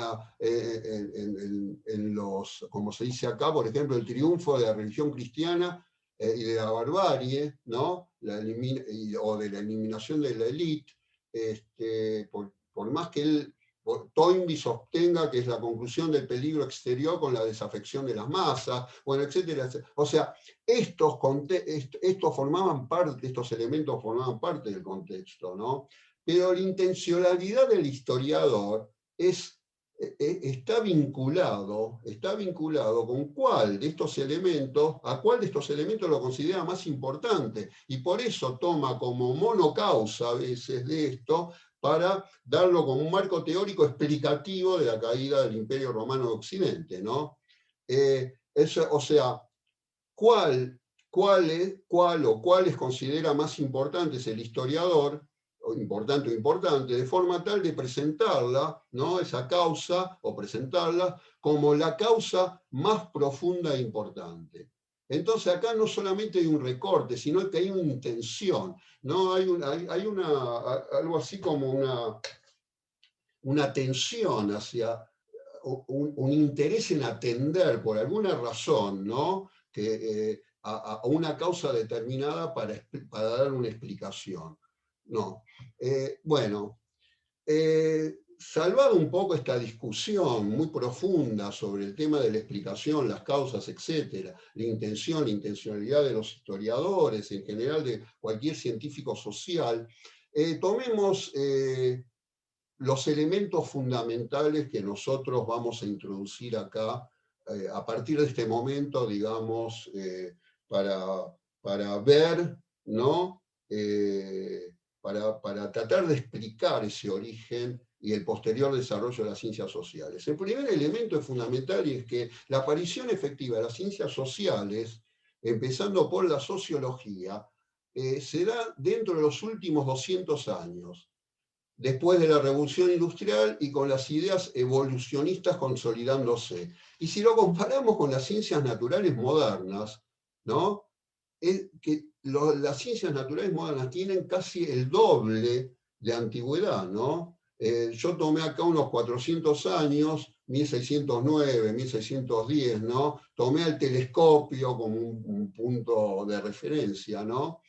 los, como se dice acá, por ejemplo, el triunfo de la religión cristiana y de la barbarie, ¿no? O de la eliminación de la élite, por más que Toynbee sostenga que es la conclusión del peligro exterior con la desafección de las masas, bueno, etcétera, etcétera. O sea, estos elementos formaban parte del contexto, ¿no? Pero la intencionalidad del historiador está vinculado con cuál de estos elementos, a cuál de estos elementos lo considera más importante, y por eso toma como monocausa a veces de esto, para darlo como un marco teórico explicativo de la caída del Imperio Romano de Occidente, ¿no? O sea, cuáles considera más importantes el historiador, o importante, de forma tal de presentarla, ¿no? Esa causa, o presentarla como la causa más profunda e importante. Entonces acá no solamente hay un recorte, sino que hay una intención, ¿no? Hay algo así como una tensión hacia un interés en atender por alguna razón, ¿no? A una causa determinada para dar una explicación. No. Bueno, salvado un poco esta discusión muy profunda sobre el tema de la explicación, las causas, etcétera, la intención, la intencionalidad de los historiadores, en general de cualquier científico social, tomemos los elementos fundamentales que nosotros vamos a introducir acá a partir de este momento, digamos, para ver, ¿no? Para tratar de explicar ese origen y el posterior desarrollo de las ciencias sociales. El primer elemento es fundamental y es que la aparición efectiva de las ciencias sociales, empezando por la sociología, se da dentro de los últimos 200 años, después de la Revolución Industrial y con las ideas evolucionistas consolidándose. Y si lo comparamos con las ciencias naturales modernas, ¿no? Es que las ciencias naturales modernas tienen casi el doble de antigüedad, ¿no? Yo tomé acá unos 400 años, 1609, 1610, ¿no? Tomé el telescopio como un punto de referencia, ¿no?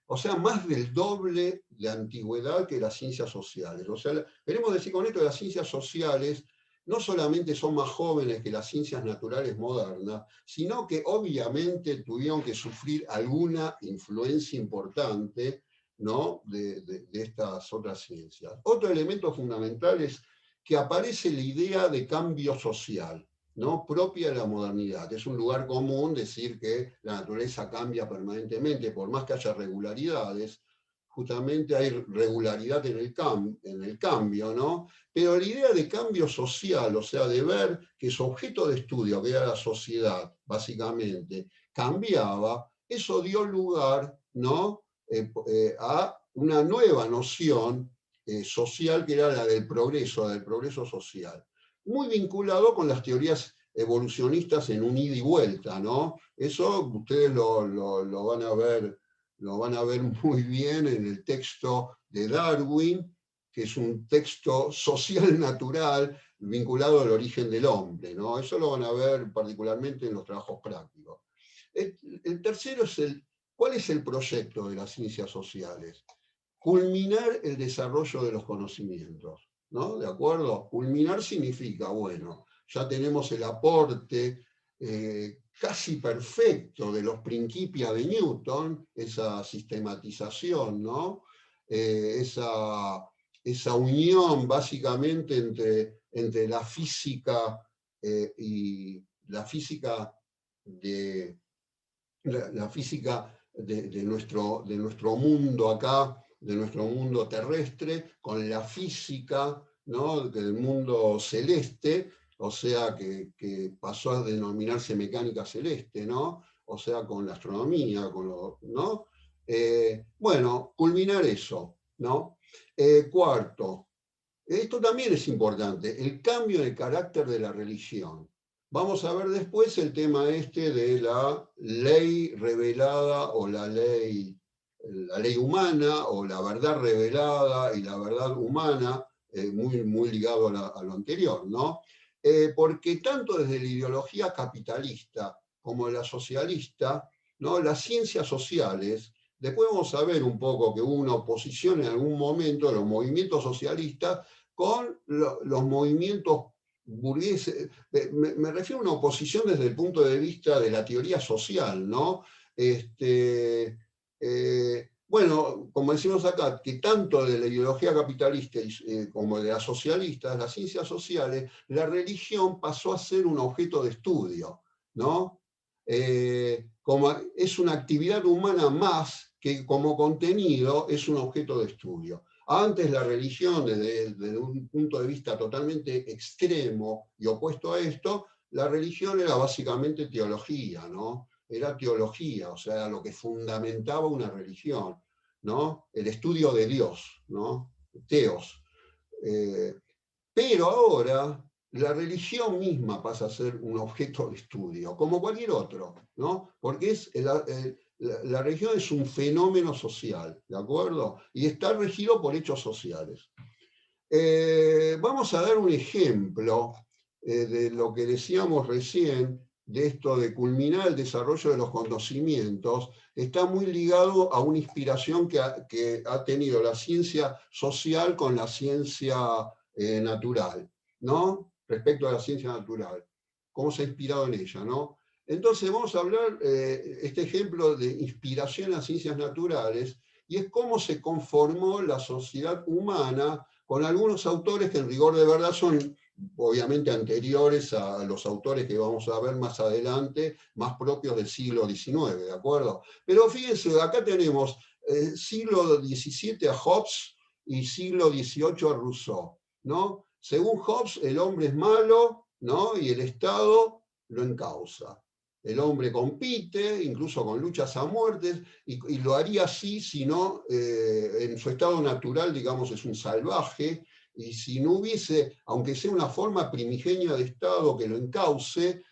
O sea, más del doble de antigüedad que las ciencias sociales. O sea, queremos decir con esto que las ciencias sociales no solamente son más jóvenes que las ciencias naturales modernas, sino que obviamente tuvieron que sufrir alguna influencia importante, ¿no? de estas otras ciencias. Otro elemento fundamental es que aparece la idea de cambio social, ¿no? Propia de la modernidad. Es un lugar común decir que la naturaleza cambia permanentemente, por más que haya regularidades, justamente hay regularidad en el cambio, ¿no? Pero la idea de cambio social, o sea, de ver que su objeto de estudio, que era la sociedad, básicamente, cambiaba, eso dio lugar, ¿no? A una nueva noción social, que era la del progreso social, muy vinculado con las teorías evolucionistas en un ida y vuelta, ¿no? Eso ustedes lo van a ver muy bien en el texto de Darwin, que es un texto social natural vinculado al origen del hombre, ¿no? Eso lo van a ver particularmente en los trabajos prácticos. El tercero es ¿cuál es el proyecto de las ciencias sociales? Culminar el desarrollo de los conocimientos, ¿no? ¿De acuerdo? Culminar significa, bueno, ya tenemos el aporte casi perfecto de los Principia de Newton, esa sistematización, ¿no? Esa unión básicamente entre la física y la física de nuestro mundo acá, de nuestro mundo terrestre, con la física, ¿no? Del mundo celeste, o sea, que pasó a denominarse mecánica celeste, ¿no? O sea, con la astronomía, ¿no? Bueno, culminar eso, ¿no? Cuarto, esto también es importante, el cambio de carácter de la religión. Vamos a ver después el tema este de la ley revelada o la ley humana o la verdad revelada y la verdad humana, muy ligado a lo anterior, ¿no? Porque tanto desde la ideología capitalista como la socialista, ¿no? Las ciencias sociales, después vamos a ver un poco que hubo una oposición en algún momento de los movimientos socialistas con los movimientos burgueses. Me refiero a una oposición desde el punto de vista de la teoría social, ¿no? Bueno, como decimos acá, que tanto de la ideología capitalista como de las socialistas, las ciencias sociales, la religión pasó a ser un objeto de estudio, ¿no? Como es una actividad humana más que como contenido es un objeto de estudio. Antes la religión, desde un punto de vista totalmente extremo y opuesto a esto, la religión era básicamente teología, ¿no? Era teología, o sea, lo que fundamentaba una religión, ¿no? El estudio de Dios, ¿no? Teos. Pero ahora la religión misma pasa a ser un objeto de estudio, como cualquier otro, ¿no? Porque la religión es un fenómeno social, ¿de acuerdo? Y está regido por hechos sociales. Vamos a dar un ejemplo de lo que decíamos recién, de esto de culminar el desarrollo de los conocimientos, está muy ligado a una inspiración que ha tenido la ciencia social con la ciencia natural, ¿no? Respecto a la ciencia natural, cómo se ha inspirado en ella, ¿no? Entonces vamos a hablar, este ejemplo de inspiración a ciencias naturales, y es cómo se conformó la sociedad humana con algunos autores que en rigor de verdad son obviamente anteriores a los autores que vamos a ver más adelante, más propios del siglo XIX, ¿de acuerdo? Pero fíjense, acá tenemos siglo XVII a Hobbes y siglo XVIII a Rousseau, ¿no? Según Hobbes, el hombre es malo, ¿no? Y el Estado lo encausa. El hombre compite, incluso con luchas a muertes, y lo haría así si no, en su estado natural, digamos, es un salvaje, y si no hubiese, aunque sea una forma primigenia de Estado que lo encauce,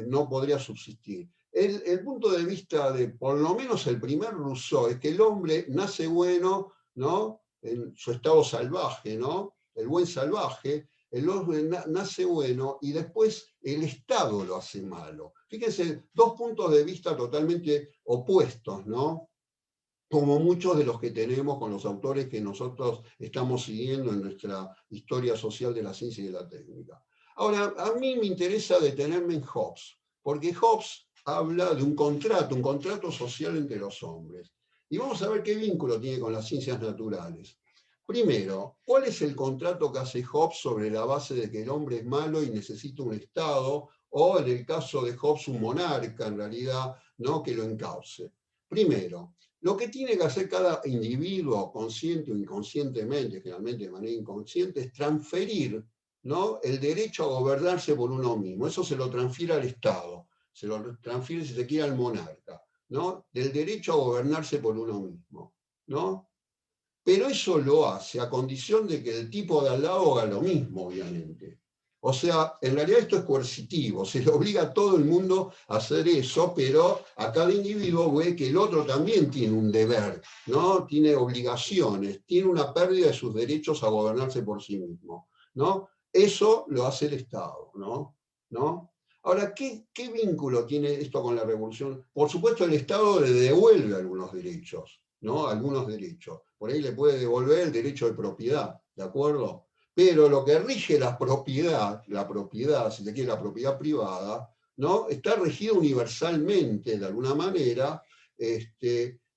no podría subsistir. El punto de vista de, por lo menos el primer Rousseau, es que el hombre nace bueno, ¿no? En su estado salvaje, ¿no? El buen salvaje, el hombre nace bueno y después el Estado lo hace malo. Fíjense, dos puntos de vista totalmente opuestos, ¿no? Como muchos de los que tenemos con los autores que nosotros estamos siguiendo en nuestra historia social de la ciencia y de la técnica. Ahora, a mí me interesa detenerme en Hobbes, porque Hobbes habla de un contrato social entre los hombres. Y vamos a ver qué vínculo tiene con las ciencias naturales. Primero, ¿cuál es el contrato que hace Hobbes sobre la base de que el hombre es malo y necesita un Estado, o en el caso de Hobbes un monarca, en realidad, ¿no? Que lo encauce? Primero, lo que tiene que hacer cada individuo, consciente o inconscientemente, generalmente de manera inconsciente, es transferir, ¿no? El derecho a gobernarse por uno mismo. Eso se lo transfiere al Estado, se lo transfiere, si se quiere, al monarca, ¿no? Del derecho a gobernarse por uno mismo, ¿no? Pero eso lo hace a condición de que el tipo de al lado haga lo mismo, obviamente. O sea, en realidad esto es coercitivo, se le obliga a todo el mundo a hacer eso, pero a cada individuo ve que el otro también tiene un deber, ¿no? Tiene obligaciones, tiene una pérdida de sus derechos a gobernarse por sí mismo, ¿no? Eso lo hace el Estado, ¿no? ¿No? Ahora, ¿qué vínculo tiene esto con la revolución? Por supuesto, el Estado le devuelve algunos derechos, ¿no? Algunos derechos. Por ahí le puede devolver el derecho de propiedad, ¿de acuerdo? Pero lo que rige la propiedad, si se quiere, la propiedad privada, ¿no? Está regido universalmente, de alguna manera,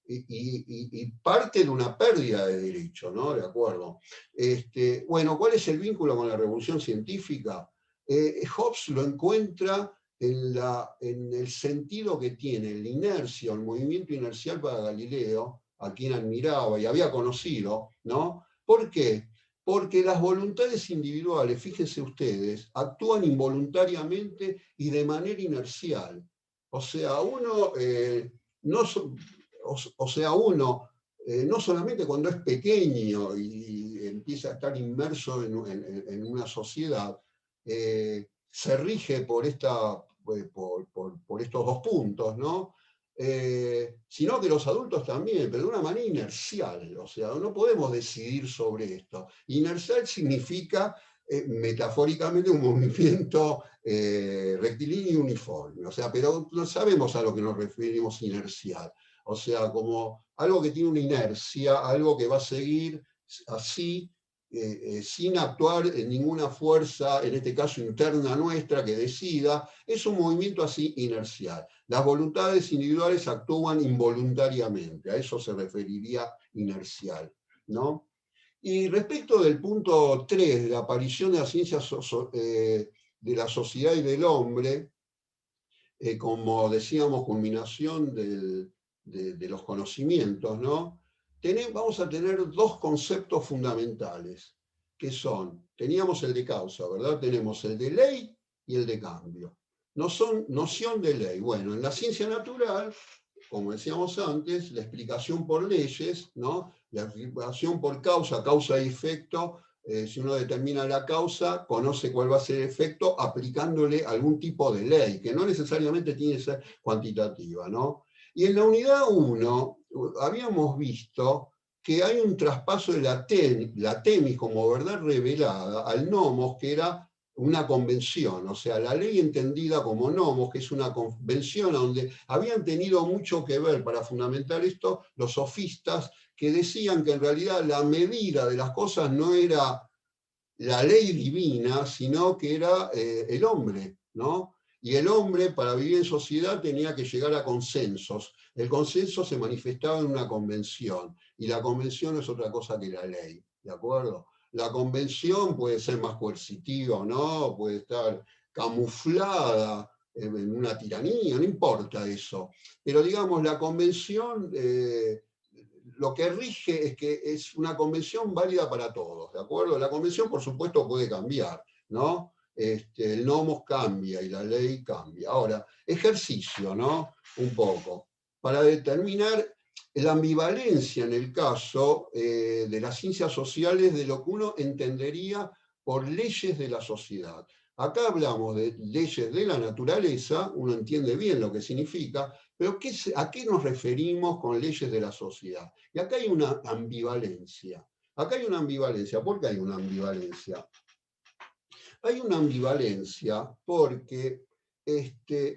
y parte de una pérdida de derecho, ¿no? ¿De acuerdo? Bueno, ¿cuál es el vínculo con la revolución científica? Hobbes lo encuentra en el sentido que tiene la inercia, el movimiento inercial para Galileo, a quien admiraba y había conocido, ¿no? ¿Por qué? Porque las voluntades individuales, fíjense ustedes, actúan involuntariamente y de manera inercial. O sea, uno, no solamente cuando es pequeño y empieza a estar inmerso en una sociedad, se rige por estos dos puntos, ¿no? Sino que los adultos también, pero de una manera inercial, o sea, no podemos decidir sobre esto. Inercial significa, metafóricamente, un movimiento rectilíneo y uniforme, o sea, pero no sabemos a lo que nos referimos inercial, o sea, como algo que tiene una inercia, algo que va a seguir así, sin actuar en ninguna fuerza, en este caso interna nuestra, que decida, es un movimiento así inercial. Las voluntades individuales actúan involuntariamente, a eso se referiría inercial, ¿no? Y respecto del punto 3, de la aparición de la ciencia de la sociedad y del hombre, como decíamos, culminación de los conocimientos, ¿no? Vamos a tener dos conceptos fundamentales, que son, teníamos el de causa, ¿verdad? Tenemos el de ley y el de cambio. Noción de ley. Bueno, en la ciencia natural, como decíamos antes, la explicación por leyes, ¿no? La explicación por causa, causa y efecto. Si uno determina la causa, conoce cuál va a ser el efecto aplicándole algún tipo de ley, que no necesariamente tiene que ser cuantitativa, ¿no? Y en la unidad 1 habíamos visto que hay un traspaso de la temis como verdad revelada al nomos, que era una convención, o sea, la ley entendida como nomos, que es una convención donde habían tenido mucho que ver para fundamentar esto los sofistas, que decían que en realidad la medida de las cosas no era la ley divina, sino que era el hombre, ¿no? Y el hombre, para vivir en sociedad, tenía que llegar a consensos. El consenso se manifestaba en una convención, y la convención no es otra cosa que la ley, ¿de acuerdo? La convención puede ser más coercitiva o no, puede estar camuflada en una tiranía, no importa eso. Pero digamos, la convención lo que rige es que es una convención válida para todos, ¿de acuerdo? La convención, por supuesto, puede cambiar, ¿no? El nomos cambia y la ley cambia. Ahora, ejercicio, ¿no? Un poco. Para determinar la ambivalencia en el caso de las ciencias sociales de lo que uno entendería por leyes de la sociedad. Acá hablamos de leyes de la naturaleza, uno entiende bien lo que significa, pero ¿a qué nos referimos con leyes de la sociedad? Y acá hay una ambivalencia. Acá hay una ambivalencia. ¿Por qué hay una ambivalencia? Hay una ambivalencia porque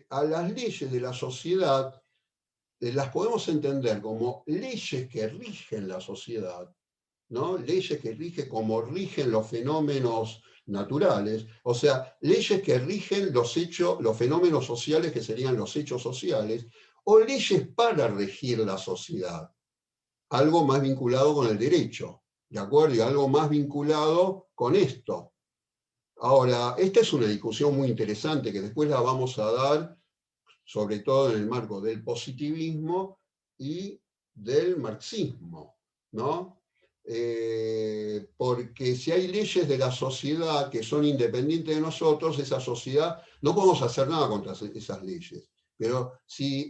a las leyes de la sociedad las podemos entender como leyes que rigen la sociedad, ¿no? Leyes que rigen como rigen los fenómenos naturales, o sea, leyes que rigen los hechos, los fenómenos sociales que serían los hechos sociales, o leyes para regir la sociedad, algo más vinculado con el derecho, ¿de acuerdo? Y algo más vinculado con esto. Ahora, esta es una discusión muy interesante que después la vamos a dar, sobre todo en el marco del positivismo y del marxismo, ¿no? Porque si hay leyes de la sociedad que son independientes de nosotros, esa sociedad, no podemos hacer nada contra esas leyes. Pero si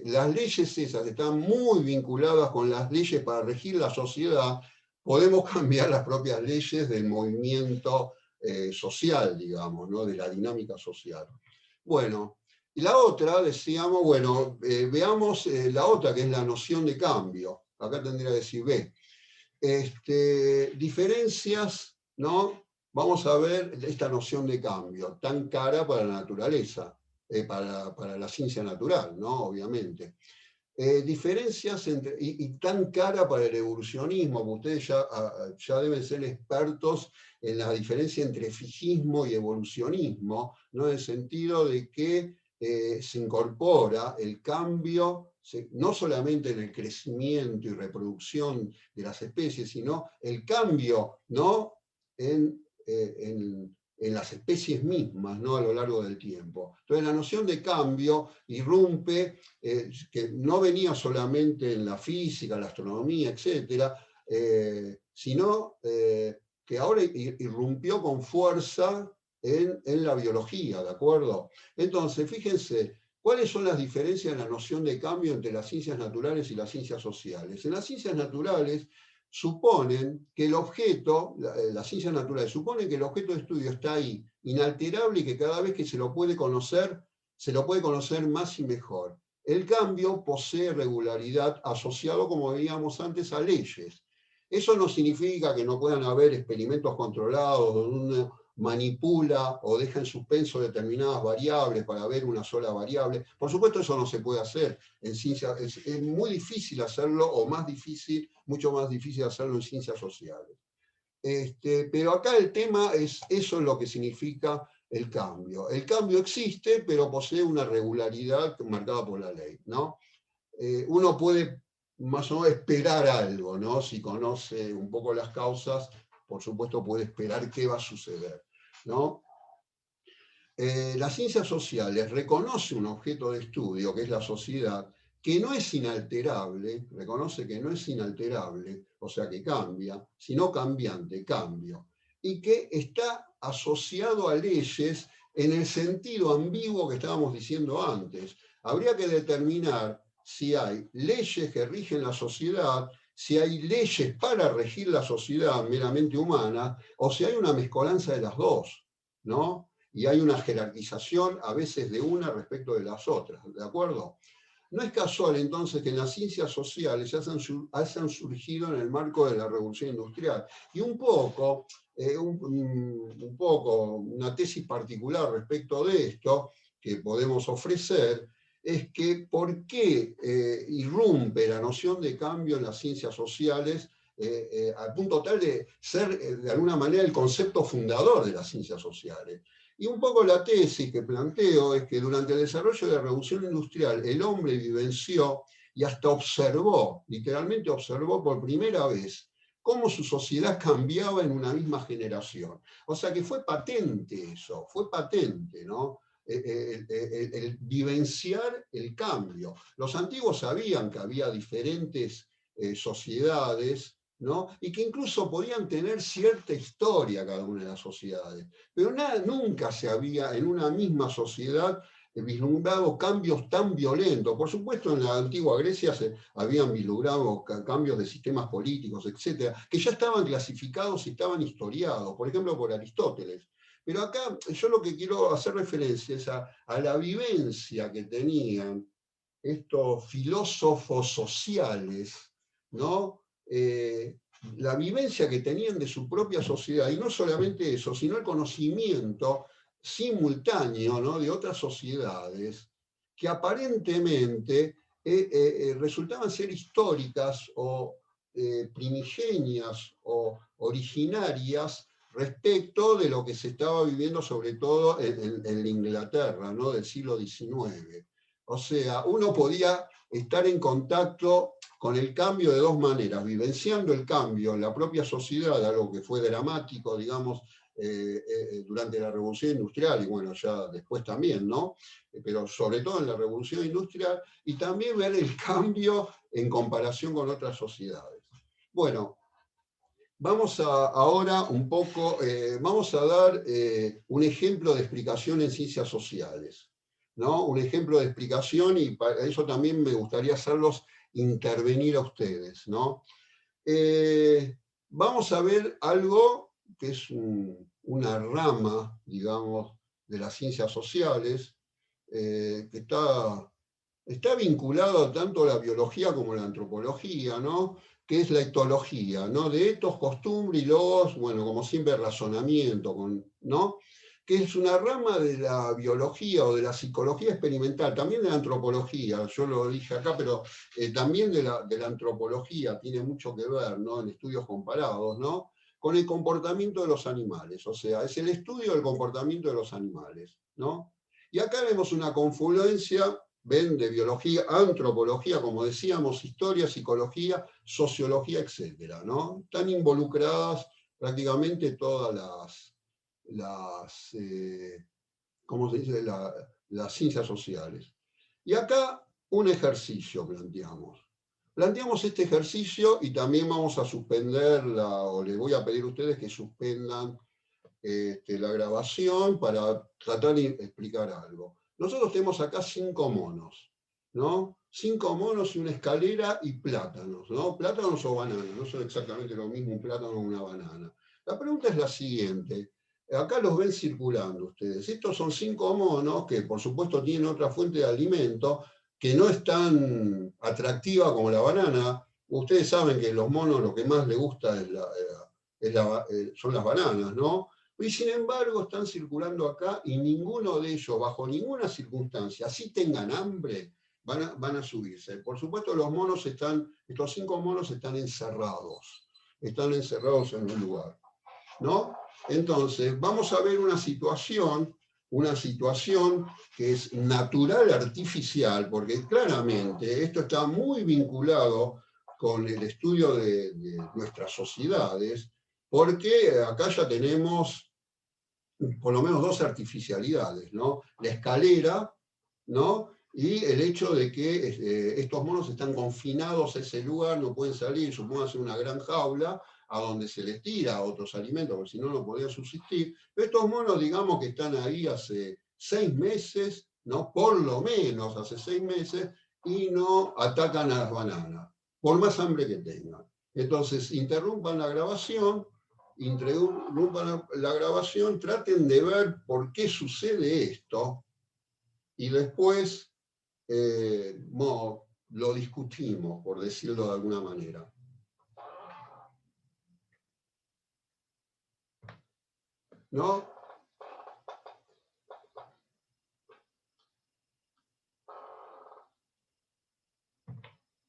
las leyes esas están muy vinculadas con las leyes para regir la sociedad, podemos cambiar las propias leyes del movimiento social, digamos, ¿no? De la dinámica social. Bueno, y la otra, decíamos, bueno, veamos la otra, que es la noción de cambio. Acá tendría que decir B. Diferencias, ¿no? Vamos a ver esta noción de cambio, tan cara para la naturaleza, para la ciencia natural, ¿no? Obviamente. Diferencias entre, y tan cara para el evolucionismo, que ustedes ya deben ser expertos en la diferencia entre fijismo y evolucionismo, ¿no? En el sentido de que se incorpora el cambio, no solamente en el crecimiento y reproducción de las especies, sino el cambio, ¿no? En las especies mismas, ¿no? A lo largo del tiempo. Entonces la noción de cambio irrumpe, que no venía solamente en la física, la astronomía, etc., sino que ahora irrumpió con fuerza en la biología, ¿de acuerdo? Entonces, fíjense, ¿cuáles son las diferencias en la noción de cambio entre las ciencias naturales y las ciencias sociales? En las ciencias naturales suponen que el objeto, las ciencias naturales, suponen que el objeto de estudio está ahí, inalterable, y que cada vez que se lo puede conocer más y mejor. El cambio posee regularidad asociado, como veíamos antes, a leyes. Eso no significa que no puedan haber experimentos controlados donde uno manipula o deja en suspenso determinadas variables para ver una sola variable. Por supuesto, eso no se puede hacer en ciencia, es muy difícil hacerlo, o más difícil, mucho más difícil hacerlo en ciencias sociales. Pero acá el tema es, eso es lo que significa el cambio. El cambio existe, pero posee una regularidad marcada por la ley, ¿no? Uno puede más o menos esperar algo, ¿no? Si conoce un poco las causas, por supuesto puede esperar qué va a suceder, ¿no? Las ciencias sociales reconoce un objeto de estudio, que es la sociedad, que no es inalterable, reconoce que no es inalterable, o sea que cambia, sino cambiante, cambio, y que está asociado a leyes en el sentido ambiguo que estábamos diciendo antes. Habría que determinar si hay leyes que rigen la sociedad, si hay leyes para regir la sociedad meramente humana, o si hay una mezcolanza de las dos, ¿no? Y hay una jerarquización a veces de una respecto de las otras, ¿de acuerdo? No es casual entonces que en las ciencias sociales hayan surgido en el marco de la Revolución Industrial. Y un poco, una tesis particular respecto de esto que podemos ofrecer es que por qué irrumpe la noción de cambio en las ciencias sociales al punto tal de ser de alguna manera el concepto fundador de las ciencias sociales. Y un poco la tesis que planteo es que durante el desarrollo de la revolución industrial el hombre vivenció y hasta observó, literalmente observó por primera vez, cómo su sociedad cambiaba en una misma generación. O sea que fue patente eso, fue patente, ¿no? El vivenciar el cambio. Los antiguos sabían que había diferentes sociedades, ¿no? Y que incluso podían tener cierta historia cada una de las sociedades. Pero nunca se había en una misma sociedad vislumbrado cambios tan violentos. Por supuesto, en la antigua Grecia se habían vislumbrado cambios de sistemas políticos, etcétera, que ya estaban clasificados y estaban historiados, por ejemplo, por Aristóteles. Pero acá yo lo que quiero hacer referencia es a la vivencia que tenían estos filósofos sociales, ¿no? La vivencia que tenían de su propia sociedad, y no solamente eso, sino el conocimiento simultáneo, ¿no?, de otras sociedades que aparentemente resultaban ser históricas o primigenias o originarias respecto de lo que se estaba viviendo sobre todo en la Inglaterra, ¿no?, del siglo XIX. O sea, uno podía estar en contacto con el cambio de dos maneras, vivenciando el cambio en la propia sociedad, algo que fue dramático, digamos, durante la Revolución Industrial, y bueno, ya después también, ¿no? Pero sobre todo en la Revolución Industrial, y también ver el cambio en comparación con otras sociedades. Bueno, vamos ahora un poco, vamos a dar un ejemplo de explicación en ciencias sociales, ¿no? Un ejemplo de explicación, y para eso también me gustaría hacerlos intervenir a ustedes, ¿no? Vamos a ver algo que es una rama, digamos, de las ciencias sociales, que está vinculado tanto a la biología como a la antropología, ¿no? Que es la etología, ¿no? De etos, costumbre y logos, bueno, como siempre, razonamiento, ¿no? Que es una rama de la biología o de la psicología experimental, también de la antropología, yo lo dije acá, pero también de la antropología tiene mucho que ver, ¿no?, en estudios comparados, ¿no?, con el comportamiento de los animales, o sea, es el estudio del comportamiento de los animales, ¿no? Y acá vemos una confluencia, ven, de biología, antropología, como decíamos, historia, psicología, sociología, etcétera, ¿no? Están involucradas prácticamente todas ¿cómo se dice?, las ciencias sociales. Y acá un ejercicio planteamos. Planteamos este ejercicio y también vamos a suspenderla, o les voy a pedir a ustedes que suspendan la grabación para tratar de explicar algo. Nosotros tenemos acá 5 monos, ¿no? 5 monos y una escalera y plátanos, ¿no? Plátanos o bananas, no son exactamente lo mismo un plátano o una banana. La pregunta es la siguiente. Acá los ven circulando ustedes. Estos son 5 monos que por supuesto tienen otra fuente de alimento que no es tan atractiva como la banana. Ustedes saben que a los monos lo que más les gusta son las bananas, ¿no? Y sin embargo están circulando acá y ninguno de ellos, bajo ninguna circunstancia, si tengan hambre, van a subirse. Por supuesto estos 5 monos están encerrados en un lugar, ¿no? Entonces, vamos a ver una situación que es natural artificial, porque claramente esto está muy vinculado con el estudio de nuestras sociedades, porque acá ya tenemos por lo menos 2 artificialidades, ¿no? La escalera, ¿no?, y el hecho de que estos monos están confinados a ese lugar, no pueden salir, supóngase una gran jaula, a donde se les tira otros alimentos, porque si no, no podían subsistir. Pero estos monos, digamos que están ahí hace 6 meses, ¿no?, por lo menos hace 6 meses, y no atacan a las bananas, por más hambre que tengan. Entonces, interrumpan la grabación, traten de ver por qué sucede esto, y después lo discutimos, por decirlo de alguna manera. ¿No?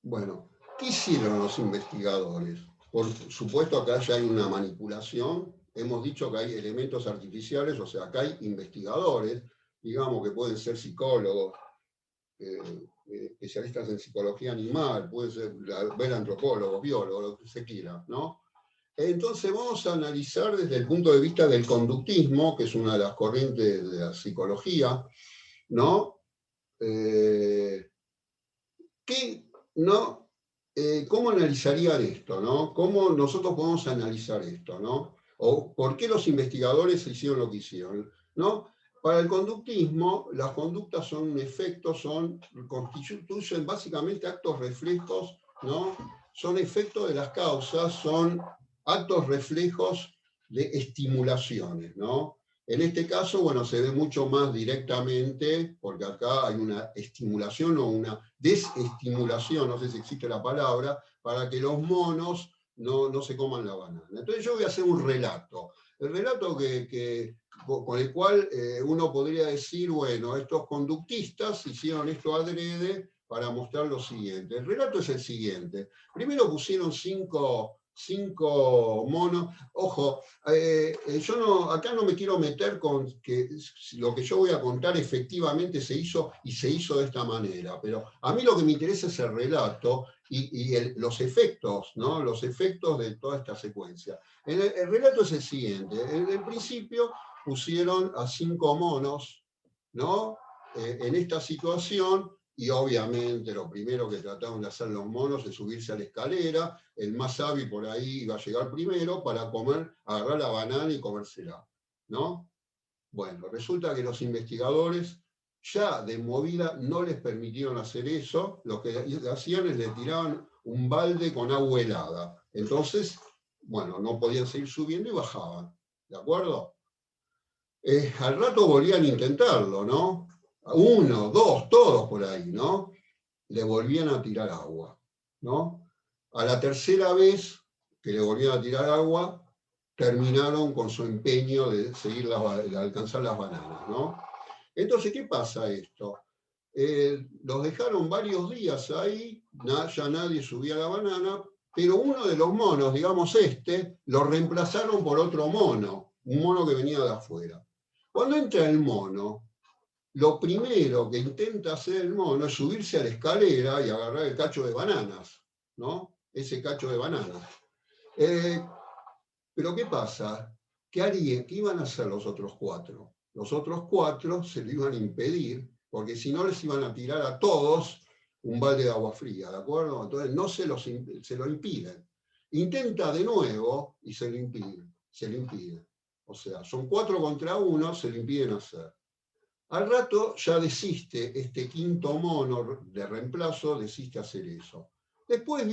Bueno, ¿qué hicieron los investigadores? Por supuesto, acá ya hay una manipulación. Hemos dicho que hay elementos artificiales, o sea, acá hay investigadores, digamos que pueden ser psicólogos, especialistas en psicología animal, pueden ser ver antropólogos, biólogos, lo que se quiera, ¿no? Entonces vamos a analizar desde el punto de vista del conductismo, que es una de las corrientes de la psicología, ¿no? ¿Cómo analizarían esto, ¿no? ¿Cómo nosotros podemos analizar esto, ¿no? O por qué los investigadores hicieron lo que hicieron, ¿no? Para el conductismo, las conductas son un efecto, constituyen básicamente actos reflejos, ¿no? Son efectos de las causas, son actos reflejos de estimulaciones, ¿no? En este caso, bueno, se ve mucho más directamente, porque acá hay una estimulación o una desestimulación, no sé si existe la palabra, para que los monos no se coman la banana. Entonces yo voy a hacer un relato. El relato con el cual uno podría decir, bueno, estos conductistas hicieron esto adrede para mostrar lo siguiente. El relato es el siguiente. Primero pusieron cinco monos. Ojo, acá no me quiero meter con que lo que yo voy a contar efectivamente se hizo y se hizo de esta manera, pero a mí lo que me interesa es el relato y los efectos, ¿no? Los efectos de toda esta secuencia. El relato es el siguiente. En el principio pusieron a 5 monos, ¿no? En esta situación. Y obviamente lo primero que trataron de hacer los monos es subirse a la escalera, el más hábil por ahí iba a llegar primero para agarrar la banana y comérsela, ¿no? Bueno, resulta que los investigadores ya de movida no les permitieron hacer eso, lo que hacían es le tiraban un balde con agua helada. Entonces, bueno, no podían seguir subiendo y bajaban, ¿de acuerdo? Al rato volvían a intentarlo, ¿no? Uno, dos, todos por ahí, ¿no? Le volvían a tirar agua, ¿no? A la tercera vez que le volvían a tirar agua, terminaron con su empeño de de alcanzar las bananas, ¿no? Entonces, ¿qué pasa esto? Los dejaron varios días ahí, ya nadie subía la banana, pero uno de los monos, digamos lo reemplazaron por otro mono, un mono que venía de afuera. Cuando entra el mono, lo primero que intenta hacer el mono es subirse a la escalera y agarrar el cacho de bananas, ¿no? Ese cacho de bananas. Pero ¿qué pasa? ¿Qué iban a hacer los otros 4? Los otros 4 se lo iban a impedir, porque si no les iban a tirar a todos un balde de agua fría, ¿de acuerdo? Entonces no se lo impiden. Intenta de nuevo y se lo impiden. O sea, son 4 contra 1, se lo impiden hacer. Al rato ya desiste este quinto mono de reemplazo, desiste hacer eso. Después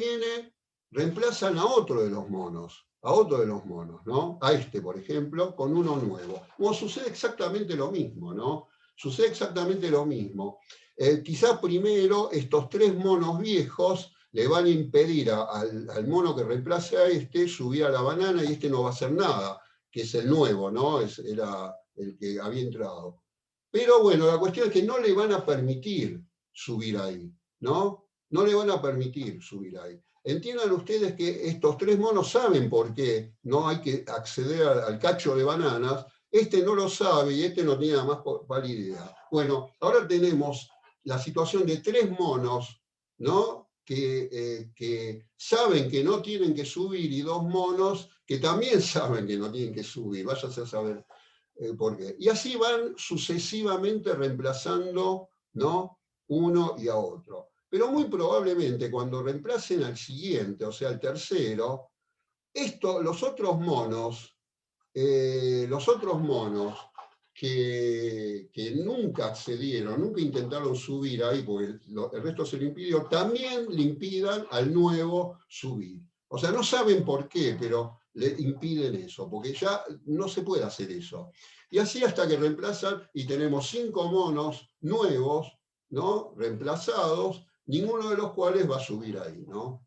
reemplazan a otro de los monos, ¿no? A este, por ejemplo, con uno nuevo. Como sucede exactamente lo mismo, ¿no? Sucede exactamente lo mismo. Quizá primero estos 3 monos viejos le van a impedir al mono que reemplace a este subir a la banana y este no va a hacer nada, que es el nuevo, ¿no? Era el que había entrado. Pero bueno, la cuestión es que no le van a permitir subir ahí, ¿no? No le van a permitir subir ahí. Entiendan ustedes que estos 3 monos saben por qué no hay que acceder al cacho de bananas, este no lo sabe y este no tiene nada más pálida idea. Bueno, ahora tenemos la situación de 3 monos, ¿no? Que saben que no tienen que subir y 2 monos que también saben que no tienen que subir. Váyanse a saber por qué. Y así van sucesivamente reemplazando, ¿no? Uno y a otro. Pero muy probablemente cuando reemplacen al siguiente, o sea, al tercero, los otros monos que nunca accedieron, nunca intentaron subir ahí, porque el resto se lo impidió, también le impidan al nuevo subir. O sea, no saben por qué, pero le impiden eso, porque ya no se puede hacer eso. Y así hasta que reemplazan y tenemos 5 monos nuevos, ¿no? Reemplazados, ninguno de los cuales va a subir ahí, ¿no?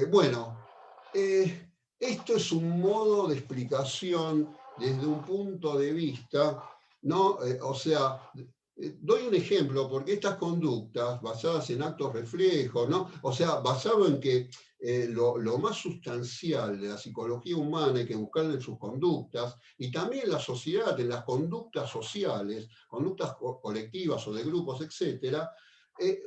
Bueno, esto es un modo de explicación desde un punto de vista, ¿no? O sea, doy un ejemplo, porque estas conductas basadas en actos reflejos, ¿no? O sea, basado en que lo más sustancial de la psicología humana hay que buscar en sus conductas, y también en la sociedad, en las conductas sociales, conductas colectivas o de grupos, etcétera,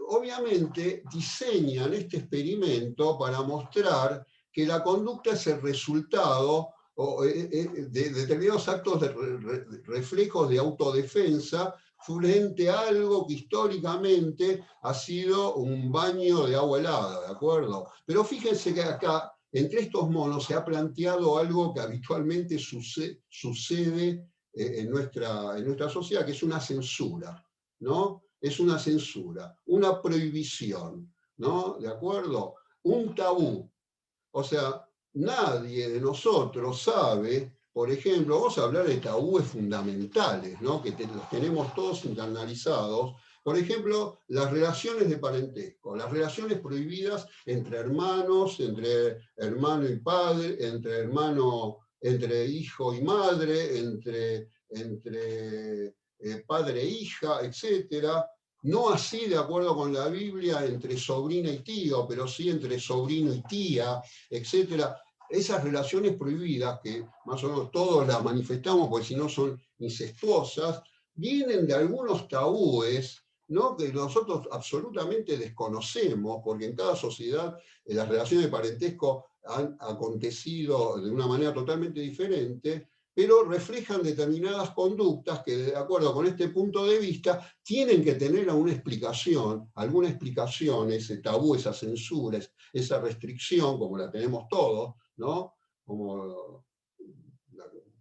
obviamente diseñan este experimento para mostrar que la conducta es el resultado de determinados actos de reflejos de autodefensa frente a algo que históricamente ha sido un baño de agua helada, ¿de acuerdo? Pero fíjense que acá, entre estos monos, se ha planteado algo que habitualmente sucede en nuestra sociedad, que es una censura, ¿no? Es una censura, una prohibición, ¿no? ¿De acuerdo? Un tabú. O sea, nadie de nosotros sabe, por ejemplo, vamos a hablar de tabúes fundamentales, ¿no? Que los tenemos todos internalizados. Por ejemplo, las relaciones de parentesco, las relaciones prohibidas entre hermanos, entre hermano y padre, entre hermano, entre hijo y madre, entre padre e hija, etcétera. No así, de acuerdo con la Biblia, entre sobrina y tío, pero sí entre sobrino y tía, etcétera. Esas relaciones prohibidas, que más o menos todos las manifestamos, porque si no son incestuosas, vienen de algunos tabúes, ¿no? Que nosotros absolutamente desconocemos, porque en cada sociedad las relaciones de parentesco han acontecido de una manera totalmente diferente, pero reflejan determinadas conductas que, de acuerdo con este punto de vista, tienen que tener alguna explicación, ese tabú, esa censura, esa restricción, como la tenemos todos, ¿no? Como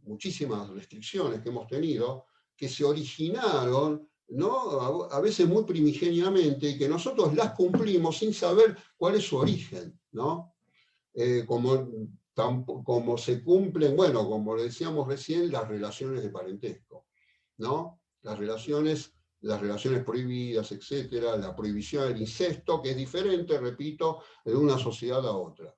muchísimas restricciones que hemos tenido, que se originaron, ¿no? A veces muy primigeniamente, y que nosotros las cumplimos sin saber cuál es su origen, ¿no? Como se cumplen, bueno, como decíamos recién, las relaciones de parentesco, ¿no? Las relaciones prohibidas, etcétera, la prohibición del incesto, que es diferente, repito, de una sociedad a otra.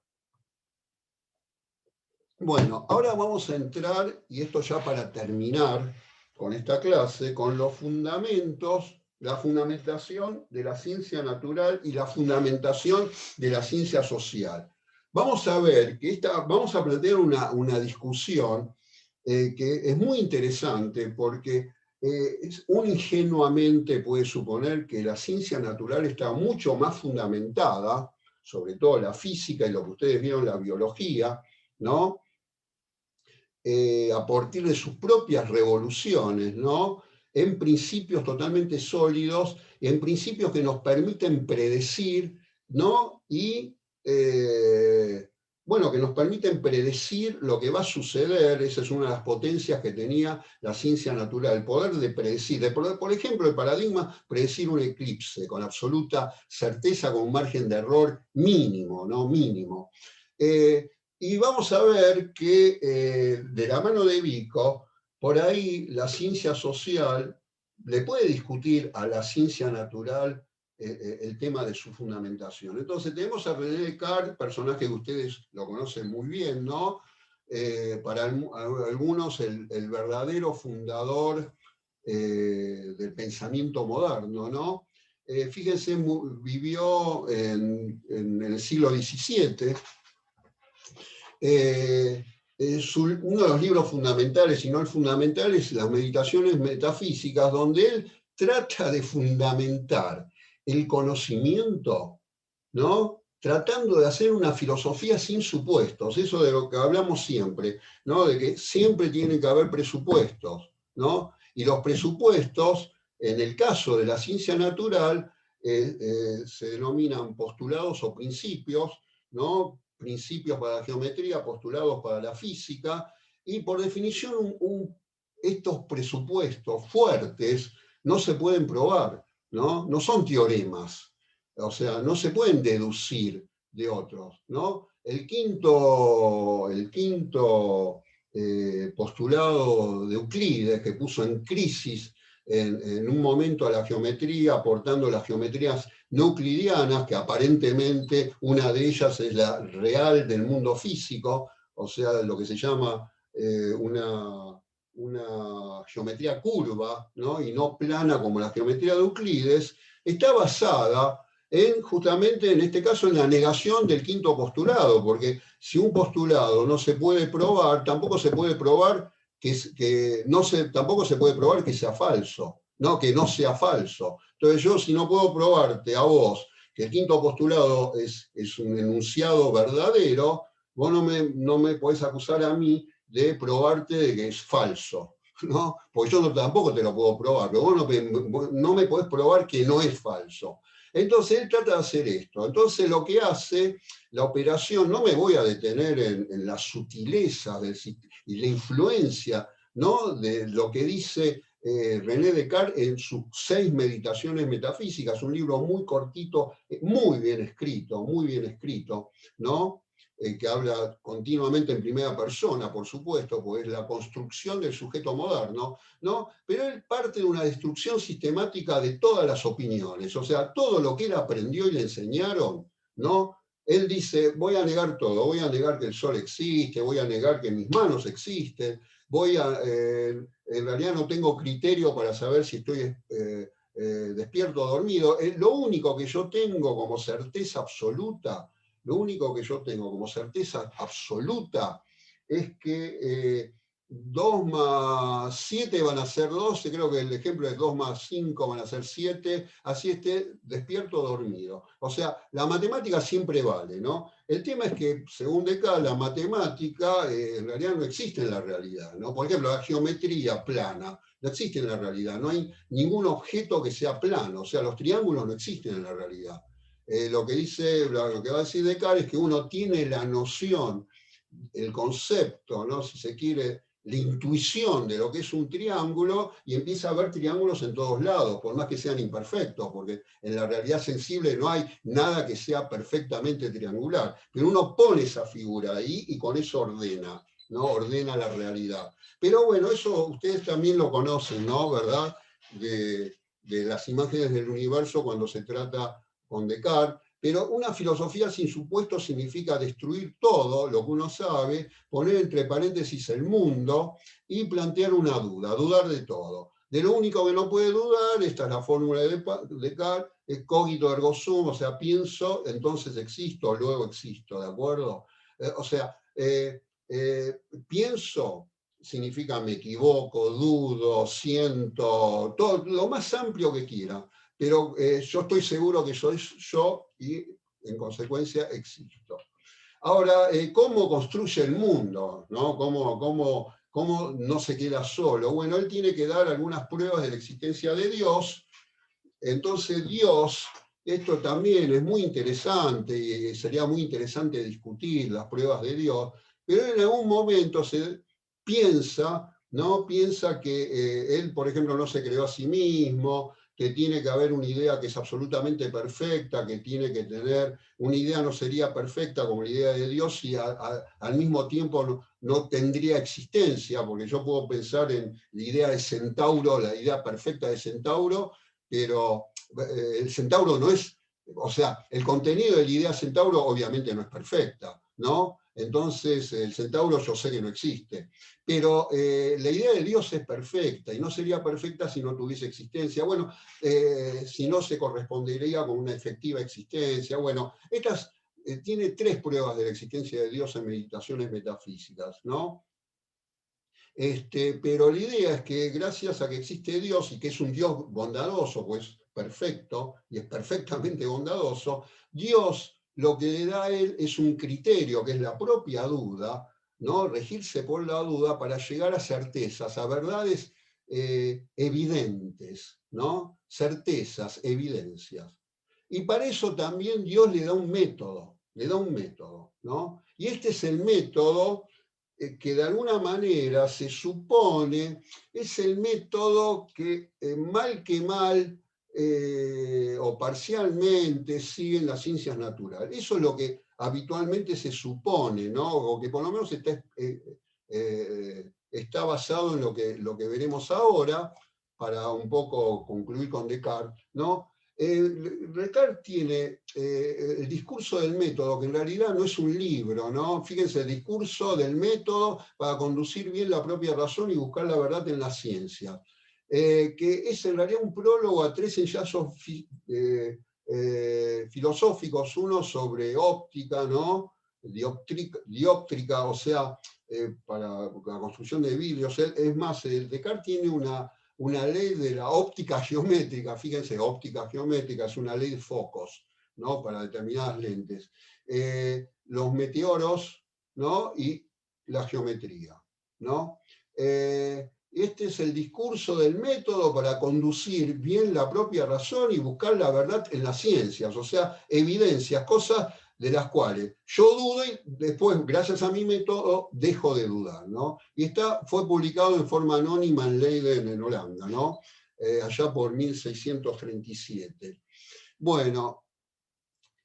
Bueno, ahora vamos a entrar, y esto ya para terminar con esta clase, con los fundamentos, la fundamentación de la ciencia natural y la fundamentación de la ciencia social. Vamos a ver que vamos a plantear una discusión que es muy interesante porque uno ingenuamente puede suponer que la ciencia natural está mucho más fundamentada, sobre todo la física y lo que ustedes vieron, la biología, ¿no? A partir de sus propias revoluciones, ¿no? En principios totalmente sólidos, en principios que nos permiten predecir, ¿no? Y, bueno, que nos permiten predecir lo que va a suceder. Esa es una de las potencias que tenía la ciencia natural, el poder de predecir. Por ejemplo, el paradigma, predecir un eclipse con absoluta certeza, con un margen de error mínimo, ¿no? Mínimo. Y vamos a ver que de la mano de Vico, por ahí la ciencia social le puede discutir a la ciencia natural el tema de su fundamentación. Entonces tenemos a René Descartes, personaje que ustedes lo conocen muy bien, ¿no? Para algunos el verdadero fundador del pensamiento moderno, ¿no? Fíjense, vivió en el siglo XVII. Uno de los libros fundamentales, si no el fundamental, es Las Meditaciones Metafísicas, donde él trata de fundamentar el conocimiento, ¿no? Tratando de hacer una filosofía sin supuestos, eso de lo que hablamos siempre, ¿no? De que siempre tiene que haber presupuestos, ¿no? Y los presupuestos, en el caso de la ciencia natural, se denominan postulados o principios, ¿no? Principios para la geometría, postulados para la física, y por definición estos presupuestos fuertes no se pueden probar, ¿no? No son teoremas, o sea, no se pueden deducir de otros, ¿no? El quinto postulado de Euclides, que puso en crisis en un momento a la geometría, aportando las geometrías no euclidianas, que aparentemente una de ellas es la real del mundo físico, o sea, lo que se llama una geometría curva, ¿no? Y no plana como la geometría de Euclides, está basada justamente en este caso en la negación del quinto postulado, porque si un postulado no se puede probar, tampoco se puede probar tampoco se puede probar que sea falso, ¿no? Que no sea falso. Entonces yo, si no puedo probarte a vos que el quinto postulado es un enunciado verdadero, vos no me podés acusar a mí de probarte de que es falso, ¿no? Porque yo tampoco te lo puedo probar, pero vos no me podés probar que no es falso. Entonces él trata de hacer esto. Entonces lo que hace la operación, no me voy a detener en la sutileza y la influencia, ¿no?, de lo que dice René Descartes en sus 6 meditaciones metafísicas, un libro muy cortito, muy bien escrito, ¿no? Que habla continuamente en primera persona, por supuesto, pues es la construcción del sujeto moderno, ¿no? Pero él parte de una destrucción sistemática de todas las opiniones, o sea, todo lo que él aprendió y le enseñaron, ¿no? Él dice, voy a negar todo, voy a negar que el sol existe, voy a negar que mis manos existen, en realidad no tengo criterio para saber si estoy despierto o dormido. Lo único que yo tengo como certeza absoluta, lo único que yo tengo como certeza absoluta es que 2 más 7 van a ser 12, creo que el ejemplo es 2 más 5 van a ser 7, así esté despierto o dormido. O sea, la matemática siempre vale, ¿no? El tema es que, según Descartes, la matemática en realidad no existe en la realidad, ¿no? Por ejemplo, la geometría plana no existe en la realidad, no hay ningún objeto que sea plano, o sea, los triángulos no existen en la realidad. Lo que va a decir Descartes es que uno tiene la noción, el concepto, ¿no?, si se quiere, la intuición de lo que es un triángulo y empieza a ver triángulos en todos lados, por más que sean imperfectos, porque en la realidad sensible no hay nada que sea perfectamente triangular, pero uno pone esa figura ahí y con eso ordena, ¿no? Ordena la realidad. Pero bueno, eso ustedes también lo conocen, ¿no? ¿Verdad? De las imágenes del universo cuando se trata con Descartes. Pero una filosofía sin supuesto significa destruir todo lo que uno sabe, poner entre paréntesis el mundo y plantear una duda, dudar de todo. De lo único que no puede dudar, esta es la fórmula de Descartes, es cogito ergo sum, o sea, pienso, entonces existo, luego existo, ¿de acuerdo? O sea, pienso significa me equivoco, dudo, siento, todo lo más amplio que quiera, pero yo estoy seguro que soy yo y en consecuencia existo. Ahora, ¿cómo construye el mundo? ¿No? ¿Cómo no se queda solo? Bueno, él tiene que dar algunas pruebas de la existencia de Dios. Entonces Dios, esto también es muy interesante y sería muy interesante discutir las pruebas de Dios, pero en algún momento se piensa, ¿no? Piensa que él, por ejemplo, no se creó a sí mismo, que tiene que haber una idea que es absolutamente perfecta, que tiene que tener, una idea no sería perfecta como la idea de Dios y al mismo tiempo no tendría existencia, porque yo puedo pensar en la idea de Centauro, la idea perfecta de Centauro, pero el Centauro no es, o sea, el contenido de la idea Centauro obviamente no es perfecta, ¿no? Entonces, el Centauro yo sé que no existe, pero la idea de Dios es perfecta, y no sería perfecta si no tuviese existencia. Bueno, si no se correspondería con una efectiva existencia. Bueno, tiene 3 pruebas de la existencia de Dios en meditaciones metafísicas, ¿no? Pero la idea es que gracias a que existe Dios y que es un Dios bondadoso, pues perfecto y es perfectamente bondadoso, Dios lo que le da a él es un criterio que es la propia duda, ¿no? Regirse por la duda para llegar a certezas, a verdades evidentes, ¿no? Certezas, evidencias. Y para eso también Dios le da un método, ¿no? Y este es el método que de alguna manera se supone es el método que mal que mal o parcialmente siguen las ciencias naturales. Eso es lo que habitualmente se supone, ¿no? O que por lo menos está basado en lo que veremos ahora, para un poco concluir con Descartes, ¿no? Descartes tiene el discurso del método, que en realidad no es un libro, ¿no? Fíjense, el discurso del método para conducir bien la propia razón y buscar la verdad en la ciencia, que es en realidad un prólogo a 3 ensayos filosóficos, uno sobre óptica, ¿no? Dióptrica, o sea, para la construcción de vidrios. Es más, el Descartes tiene una ley de la óptica geométrica, fíjense, óptica geométrica es una ley de focos, ¿no? Para determinadas lentes. Los meteoros, ¿no? Y la geometría, ¿no? Este es el discurso del método para conducir bien la propia razón y buscar la verdad en las ciencias, o sea, evidencias, cosas de las cuales yo dudo y después, gracias a mi método, dejo de dudar, ¿no? Y fue publicado en forma anónima en Leiden, en Holanda, ¿no? Allá por 1637. Bueno,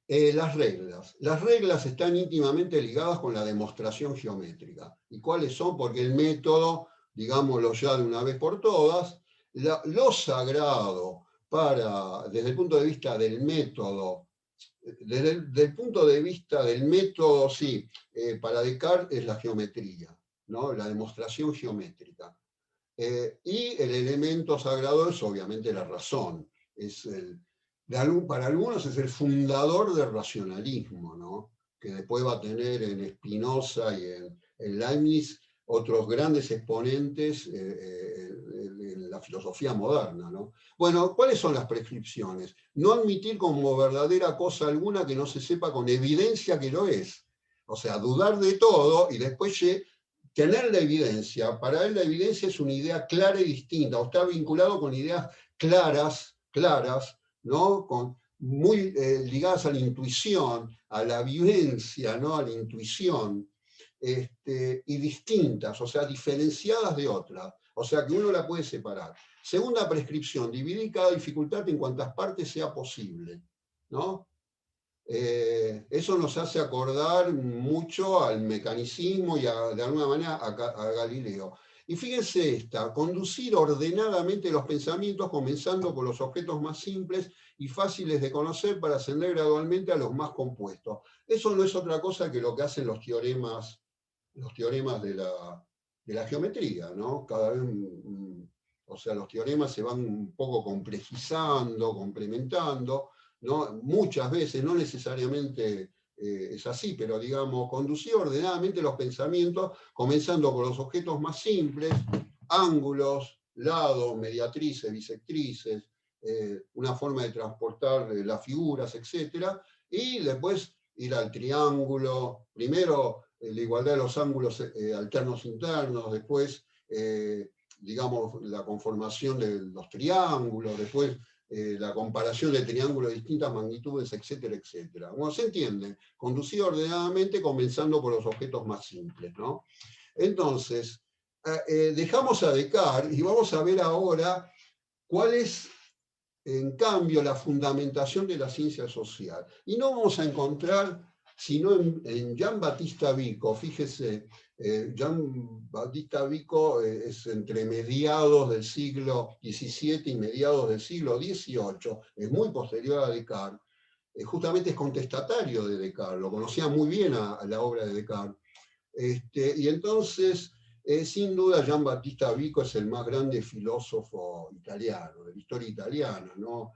las reglas. Las reglas están íntimamente ligadas con la demostración geométrica. ¿Y cuáles son? Porque el método, digámoslo ya de una vez por todas, lo sagrado desde el punto de vista del método, del punto de vista del método, sí, para Descartes es la geometría, ¿no? La demostración geométrica. Y el elemento sagrado es obviamente la razón. Para algunos es el fundador del racionalismo, ¿no? Que después va a tener en Spinoza y en Leibniz otros grandes exponentes en la filosofía moderna, ¿no? Bueno, ¿cuáles son las prescripciones? No admitir como verdadera cosa alguna que no se sepa con evidencia que lo es. O sea, dudar de todo y después tener la evidencia. Para él la evidencia es una idea clara y distinta, o está vinculado con ideas claras, ¿no? Muy ligadas a la intuición, a la vivencia, ¿no? A la intuición, y distintas, o sea, diferenciadas de otras, o sea, que uno la puede separar. Segunda prescripción, dividir cada dificultad en cuantas partes sea posible, ¿no? Eso nos hace acordar mucho al mecanicismo y de alguna manera a Galileo. Y fíjense conducir ordenadamente los pensamientos comenzando por los objetos más simples y fáciles de conocer para ascender gradualmente a los más compuestos. Eso no es otra cosa que lo que hacen los teoremas de la geometría, ¿no? Cada vez, o sea, los teoremas se van un poco complejizando, complementando, ¿no? Muchas veces, no necesariamente es así, pero digamos, conducir ordenadamente los pensamientos, comenzando por los objetos más simples, ángulos, lados, mediatrices, bisectrices, una forma de transportar las figuras, etc. Y después ir al triángulo, primero la igualdad de los ángulos alternos internos, después, digamos, la conformación de los triángulos, después la comparación de triángulos de distintas magnitudes, etcétera, etcétera. Bueno, se entiende, conducido ordenadamente comenzando por los objetos más simples, ¿no? Entonces, dejamos a Descartes y vamos a ver ahora cuál es, en cambio, la fundamentación de la ciencia social. Y no vamos a encontrar sino en Giambattista Vico. Fíjese, Giambattista Vico es entre mediados del siglo XVII y mediados del siglo XVIII, es muy posterior a Descartes, justamente es contestatario de Descartes, lo conocía muy bien a la obra de Descartes. Y entonces, sin duda, Giambattista Vico es el más grande filósofo italiano, de la historia italiana, ¿no?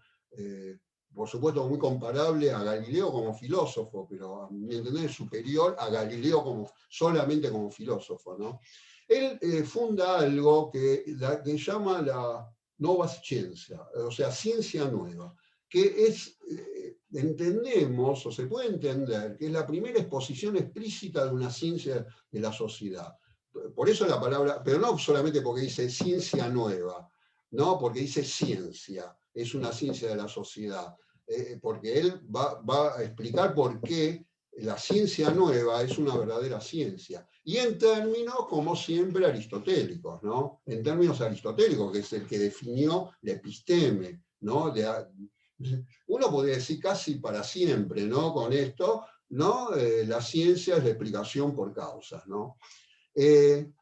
Por supuesto muy comparable a Galileo como filósofo, pero a mi entender superior a Galileo solamente como filósofo, ¿no? Él funda algo que llama la Nuova Scienza, o sea, ciencia nueva, que es, entendemos, o se puede entender, que es la primera exposición explícita de una ciencia de la sociedad. Por eso la palabra, pero no solamente porque dice ciencia nueva, no, porque dice ciencia, es una ciencia de la sociedad. Porque él va a explicar por qué la ciencia nueva es una verdadera ciencia. Y en términos, como siempre, aristotélicos, ¿no? En términos aristotélicos, que es el que definió la episteme, ¿no? Uno podría decir casi para siempre, ¿no? Con esto, ¿no? La ciencia es la explicación por causas, ¿no? Él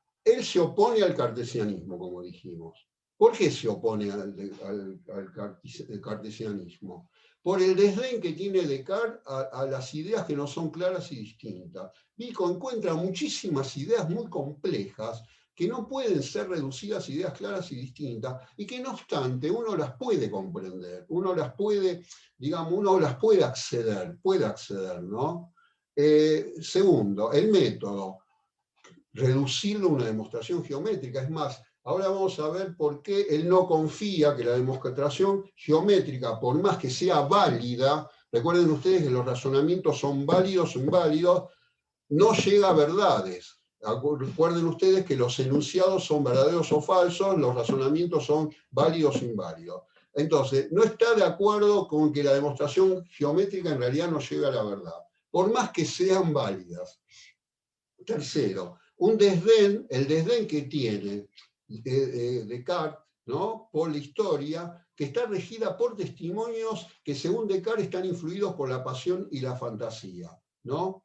se opone al cartesianismo, como dijimos. ¿Por qué se opone al cartesianismo? Por el desdén que tiene Descartes a las ideas que no son claras y distintas. Vico encuentra muchísimas ideas muy complejas que no pueden ser reducidas a ideas claras y distintas, y que no obstante uno las puede comprender, uno las puede, digamos, uno las puede acceder, ¿no? Segundo, el método, reducirlo a una demostración geométrica. Es más, ahora vamos a ver por qué él no confía que la demostración geométrica, por más que sea válida, recuerden ustedes que los razonamientos son válidos o inválidos, no llega a verdades. Recuerden ustedes que los enunciados son verdaderos o falsos, los razonamientos son válidos o inválidos. Entonces, no está de acuerdo con que la demostración geométrica en realidad no llega a la verdad, por más que sean válidas. Tercero, un desdén, el desdén que tiene Descartes, ¿no?, por la historia, que está regida por testimonios que según Descartes están influidos por la pasión y la fantasía, ¿no?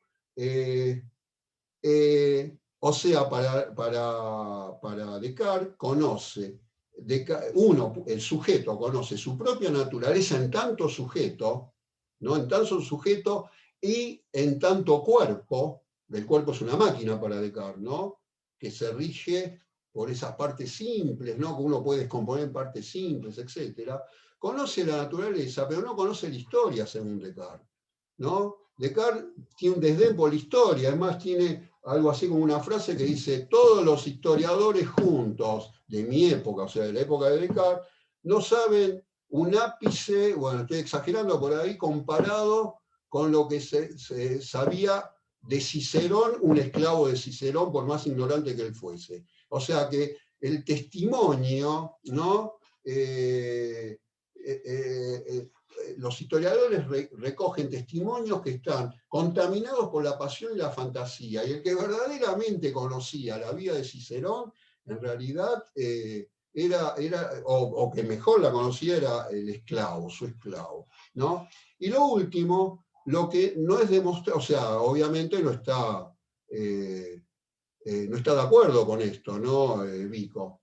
O sea, para Descartes conoce, el sujeto conoce su propia naturaleza en tanto sujeto, ¿no?, en tanto sujeto y en tanto cuerpo. El cuerpo es una máquina para Descartes, ¿no?, que se rige por esas partes simples, ¿no?, que uno puede descomponer en partes simples, etc. Conoce la naturaleza, pero no conoce la historia, según Descartes, ¿no? Descartes tiene un desdén por la historia, además tiene algo así como una frase que dice: todos los historiadores juntos de mi época, o sea, de la época de Descartes, no saben un ápice, bueno, estoy exagerando por ahí, comparado con lo que se sabía de Cicerón, un esclavo de Cicerón, por más ignorante que él fuese. O sea que el testimonio, ¿no? Los historiadores recogen testimonios que están contaminados por la pasión y la fantasía, y el que verdaderamente conocía la vida de Cicerón, en realidad o que mejor la conocía, era el esclavo, su esclavo, ¿no? Y lo último, lo que no es demostrado, o sea, obviamente no está de acuerdo con esto, ¿no, Vico?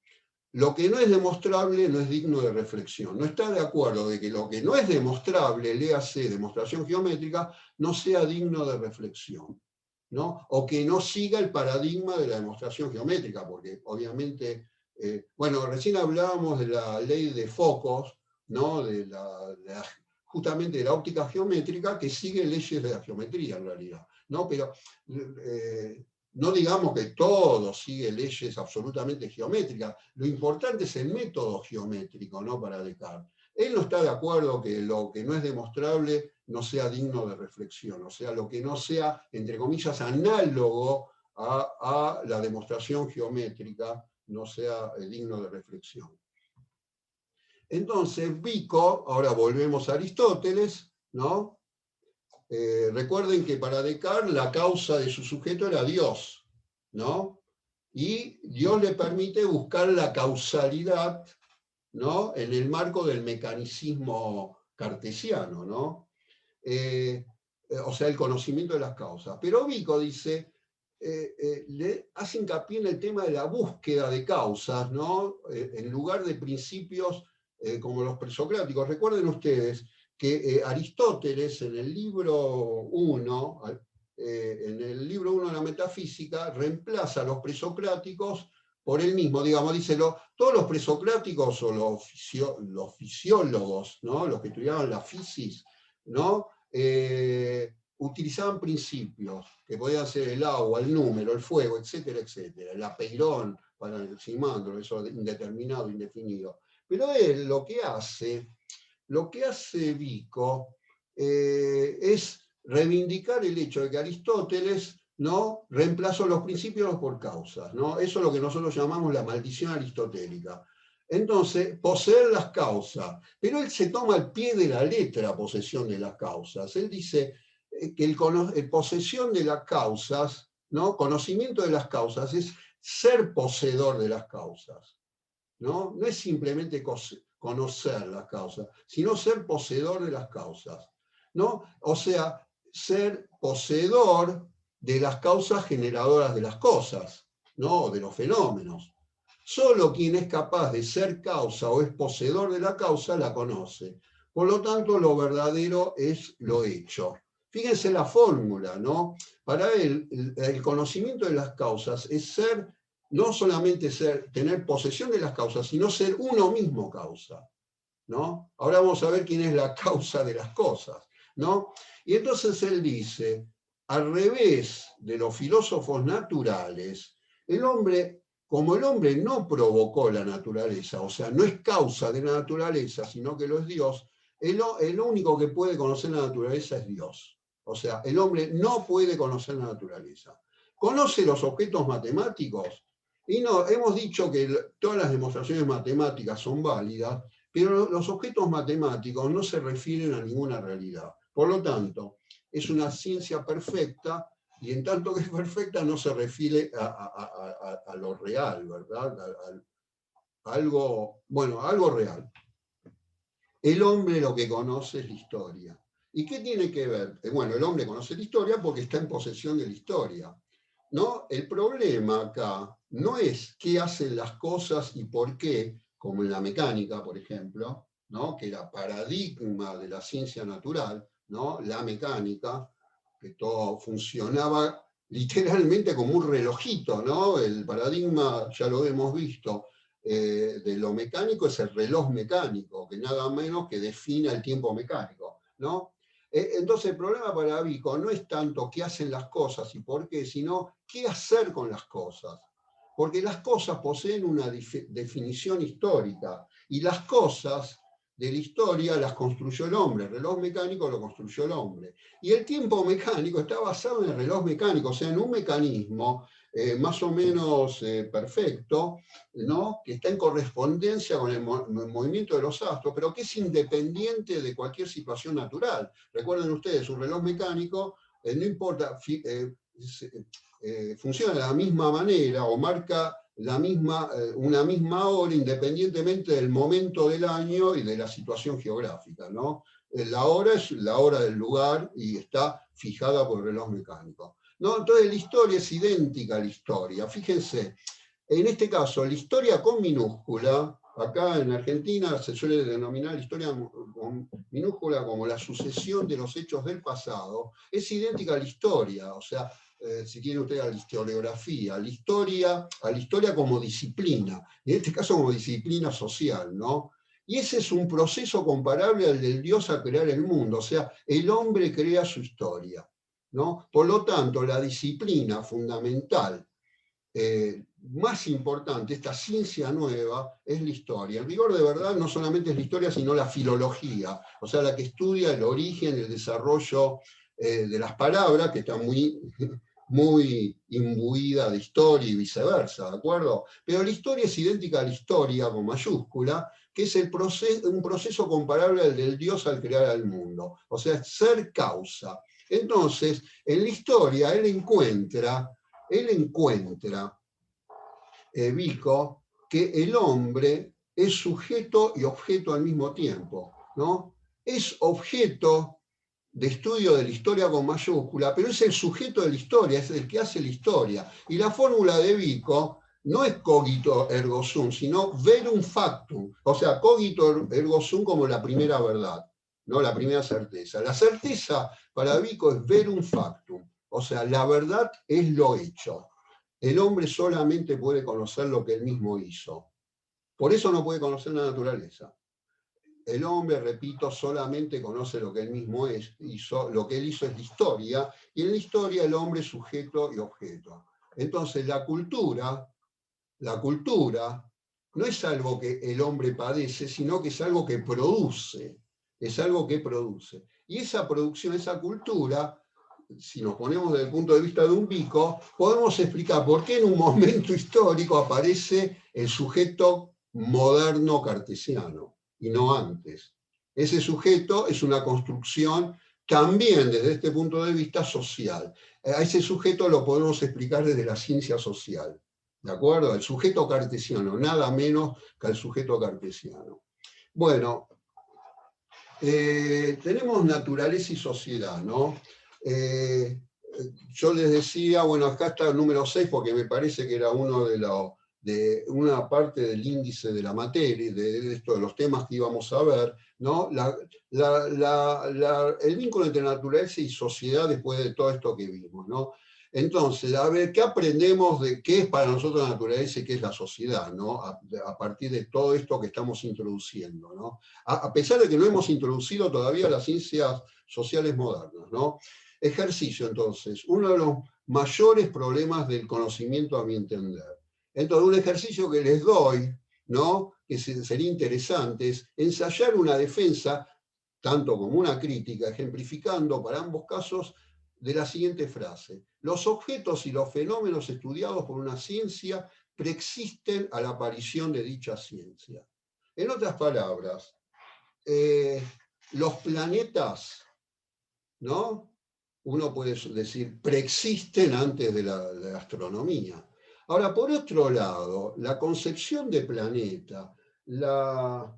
Lo que no es demostrable no es digno de reflexión. No está de acuerdo de que lo que no es demostrable, léase demostración geométrica, no sea digno de reflexión, ¿no? O que no siga el paradigma de la demostración geométrica, porque obviamente, bueno, recién hablábamos de la ley de focos, ¿no?, justamente de la óptica geométrica, que sigue leyes de la geometría en realidad, ¿no? Pero no digamos que todo sigue leyes absolutamente geométricas. Lo importante es el método geométrico, ¿no?, para Descartes. Él no está de acuerdo que lo que no es demostrable no sea digno de reflexión, o sea, lo que no sea, entre comillas, análogo a la demostración geométrica no sea digno de reflexión. Entonces, Vico, ahora volvemos a Aristóteles, ¿no? Recuerden que para Descartes la causa de su sujeto era Dios, ¿no? Y Dios le permite buscar la causalidad, ¿no?, en el marco del mecanicismo cartesiano, ¿no? O sea, el conocimiento de las causas. Pero Vico dice, le hace hincapié en el tema de la búsqueda de causas, ¿no?, en lugar de principios como los presocráticos. Recuerden ustedes que Aristóteles, en el libro 1, de la metafísica, reemplaza a los presocráticos por él mismo, digamos, dice, todos los presocráticos o los fisiólogos, ¿no?, los que estudiaban la fisis, ¿no?, utilizaban principios, que podían ser el agua, el número, el fuego, etcétera, etcétera, el apeirón, para el simándolo, eso indeterminado, indefinido. Pero él lo que hace Vico es reivindicar el hecho de que Aristóteles, ¿no?, reemplazó los principios por causas, ¿no? Eso es lo que nosotros llamamos la maldición aristotélica. Entonces, poseer las causas, pero él se toma al pie de la letra posesión de las causas. Él dice que el posesión de las causas, ¿no?, conocimiento de las causas, es ser poseedor de las causas, ¿no? No es simplemente conocer las causas, sino ser poseedor de las causas, ¿no? O sea, ser poseedor de las causas generadoras de las cosas, ¿no?, de los fenómenos. Solo quien es capaz de ser causa o es poseedor de la causa la conoce. Por lo tanto, lo verdadero es lo hecho. Fíjense la fórmula, ¿no? Para él, el conocimiento de las causas es ser, no solamente tener posesión de las causas, sino ser uno mismo causa, ¿no? Ahora vamos a ver quién es la causa de las cosas, ¿no? Y entonces él dice, al revés de los filósofos naturales, el hombre, como el hombre no provocó la naturaleza, o sea, no es causa de la naturaleza, sino que lo es Dios, el único que puede conocer la naturaleza es Dios. O sea, el hombre no puede conocer la naturaleza. ¿Conoce los objetos matemáticos? Y no, hemos dicho que todas las demostraciones matemáticas son válidas, pero los objetos matemáticos no se refieren a ninguna realidad. Por lo tanto, es una ciencia perfecta, y en tanto que es perfecta no se refiere a lo real, ¿verdad? A algo, bueno, a algo real. El hombre lo que conoce es la historia. ¿Y qué tiene que ver? Bueno, el hombre conoce la historia porque está en posesión de la historia, ¿no? El problema acá no es qué hacen las cosas y por qué, como en la mecánica, por ejemplo, ¿no? Que era paradigma de la ciencia natural, ¿no? La mecánica, que todo funcionaba literalmente como un relojito, ¿no? El paradigma, ya lo hemos visto, de lo mecánico es el reloj mecánico, que nada menos que define el tiempo mecánico, ¿no? Entonces el problema para Vico no es tanto qué hacen las cosas y por qué, sino qué hacer con las cosas. Porque las cosas poseen una definición histórica y las cosas de la historia las construyó el hombre, el reloj mecánico lo construyó el hombre. Y el tiempo mecánico está basado en el reloj mecánico, o sea, en un mecanismo más o menos perfecto, ¿no? Que está en correspondencia con el movimiento de los astros, pero que es independiente de cualquier situación natural. Recuerden ustedes, un reloj mecánico, no importa, funciona de la misma manera o marca una misma hora independientemente del momento del año y de la situación geográfica, ¿no? La hora es la hora del lugar y está fijada por el reloj mecánico, ¿no? Entonces la historia es idéntica a la historia. Fíjense, en este caso, la historia con minúscula, acá en Argentina se suele denominar la historia con minúscula como la sucesión de los hechos del pasado, es idéntica a la historia, o sea, si quiere usted a la historiografía, a la historia como disciplina, en este caso como disciplina social, ¿no? Y ese es un proceso comparable al del Dios a crear el mundo, o sea, el hombre crea su historia, ¿no? Por lo tanto, la disciplina fundamental más importante, esta ciencia nueva, es la historia. El rigor de verdad no solamente es la historia, sino la filología, o sea, la que estudia el origen, el desarrollo de las palabras, que está muy imbuida de historia y viceversa, ¿de acuerdo? Pero la historia es idéntica a la historia con mayúscula, que es un proceso comparable al del Dios al crear al mundo, o sea, ser causa. Entonces, en la historia él encuentra Vico, que el hombre es sujeto y objeto al mismo tiempo, ¿no? Es objeto de estudio de la historia con mayúscula, pero es el sujeto de la historia, es el que hace la historia. Y la fórmula de Vico no es cogito ergo sum, sino verum factum, o sea, cogito ergo sum como la primera verdad, no la primera certeza. La certeza para Vico es verum factum, o sea, la verdad es lo hecho. El hombre solamente puede conocer lo que él mismo hizo. Por eso no puede conocer la naturaleza. El hombre, repito, solamente conoce lo que él mismo hizo, lo que él hizo es la historia, y en la historia el hombre es sujeto y objeto. Entonces la cultura no es algo que el hombre padece, sino que es algo que produce, es algo que produce. Y esa producción, esa cultura, si nos ponemos desde el punto de vista de un Vico, podemos explicar por qué en un momento histórico aparece el sujeto moderno cartesiano y no antes. Ese sujeto es una construcción también desde este punto de vista social. A ese sujeto lo podemos explicar desde la ciencia social, ¿de acuerdo? El sujeto cartesiano, nada menos que el sujeto cartesiano. Bueno, tenemos naturaleza y sociedad, ¿no? Yo les decía, bueno, acá está el número 6 porque me parece que era uno de de una parte del índice de la materia, de esto, de los temas que íbamos a ver, ¿no? El vínculo entre naturaleza y sociedad después de todo esto que vimos, ¿no? Entonces, a ver, ¿qué aprendemos de qué es para nosotros la naturaleza y qué es la sociedad, ¿no? A partir de todo esto que estamos introduciendo, ¿no? A pesar de que no hemos introducido todavía las ciencias sociales modernas, ¿no? Ejercicio, entonces, uno de los mayores problemas del conocimiento, a mi entender. Entonces, un ejercicio que les doy, ¿no? Que sería interesante, es ensayar una defensa, tanto como una crítica, ejemplificando para ambos casos de la siguiente frase: los objetos y los fenómenos estudiados por una ciencia preexisten a la aparición de dicha ciencia. En otras palabras, los planetas, ¿no? Uno puede decir, preexisten antes de la astronomía. Ahora, por otro lado, la concepción de planeta, la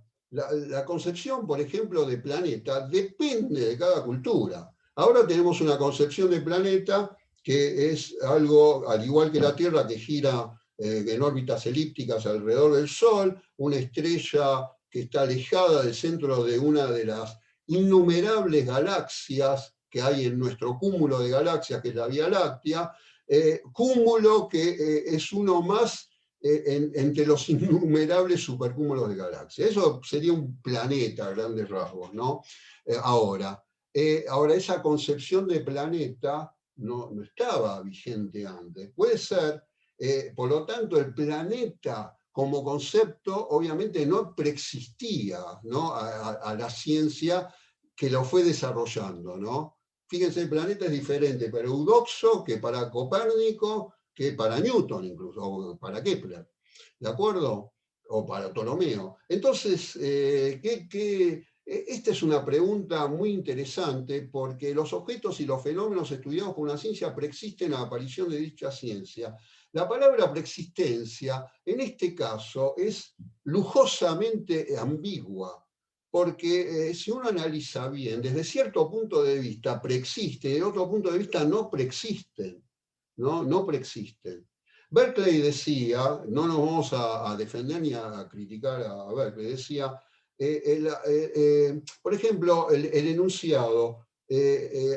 concepción, por ejemplo, de planeta depende de cada cultura. Ahora tenemos una concepción de planeta que es algo, al igual que la Tierra, que gira en órbitas elípticas alrededor del Sol, una estrella que está alejada del centro de una de las innumerables galaxias que hay en nuestro cúmulo de galaxias, que es la Vía Láctea, cúmulo que es uno más entre los innumerables supercúmulos de galaxias. Eso sería un planeta a grandes rasgos, ¿no? Ahora, esa concepción de planeta no estaba vigente antes. Puede ser, por lo tanto, el planeta como concepto obviamente no preexistía, ¿no? A la ciencia que lo fue desarrollando, ¿no? Fíjense, el planeta es diferente para Eudoxo que para Copérnico, que para Newton incluso, o para Kepler, ¿de acuerdo? O para Ptolomeo. Entonces, esta es una pregunta muy interesante porque los objetos y los fenómenos estudiados por una ciencia preexisten a la aparición de dicha ciencia. La palabra preexistencia, en este caso, es lujosamente ambigua, porque si uno analiza bien, desde cierto punto de vista preexiste, de otro punto de vista no preexisten, ¿no? No preexisten. Berkeley decía, no nos vamos a defender ni a criticar a Berkeley, decía, por ejemplo, el enunciado,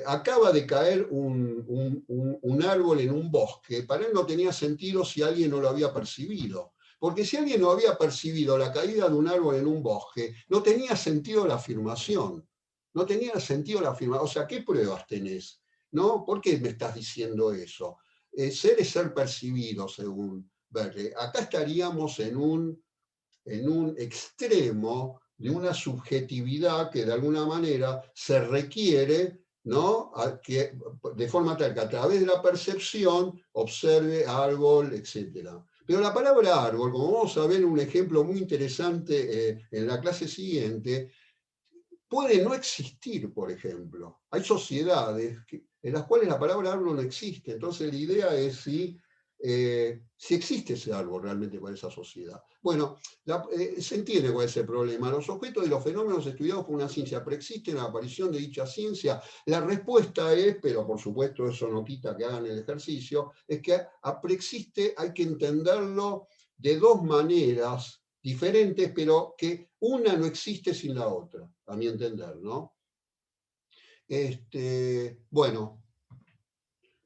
acaba de caer un árbol en un bosque, para él no tenía sentido si alguien no lo había percibido. Porque si alguien no había percibido la caída de un árbol en un bosque, no tenía sentido la afirmación. No tenía sentido la afirmación. O sea, ¿qué pruebas tenés? ¿No? ¿Por qué me estás diciendo eso? Ser es ser percibido, según Berkeley. Acá estaríamos en un extremo de una subjetividad que de alguna manera se requiere, ¿no? De forma tal que a través de la percepción observe árbol, etc. Pero la palabra árbol, como vamos a ver en un ejemplo muy interesante en la clase siguiente, puede no existir, por ejemplo. Hay sociedades en las cuales la palabra árbol no existe. Entonces la idea es si existe ese árbol realmente para esa sociedad. Bueno, se entiende cuál es el problema. Los objetos y los fenómenos estudiados por una ciencia preexisten a la aparición de dicha ciencia. La respuesta es, pero por supuesto eso no quita que hagan el ejercicio, es que a preexiste hay que entenderlo de dos maneras diferentes, pero que una no existe sin la otra, a mi entender, ¿no? Bueno,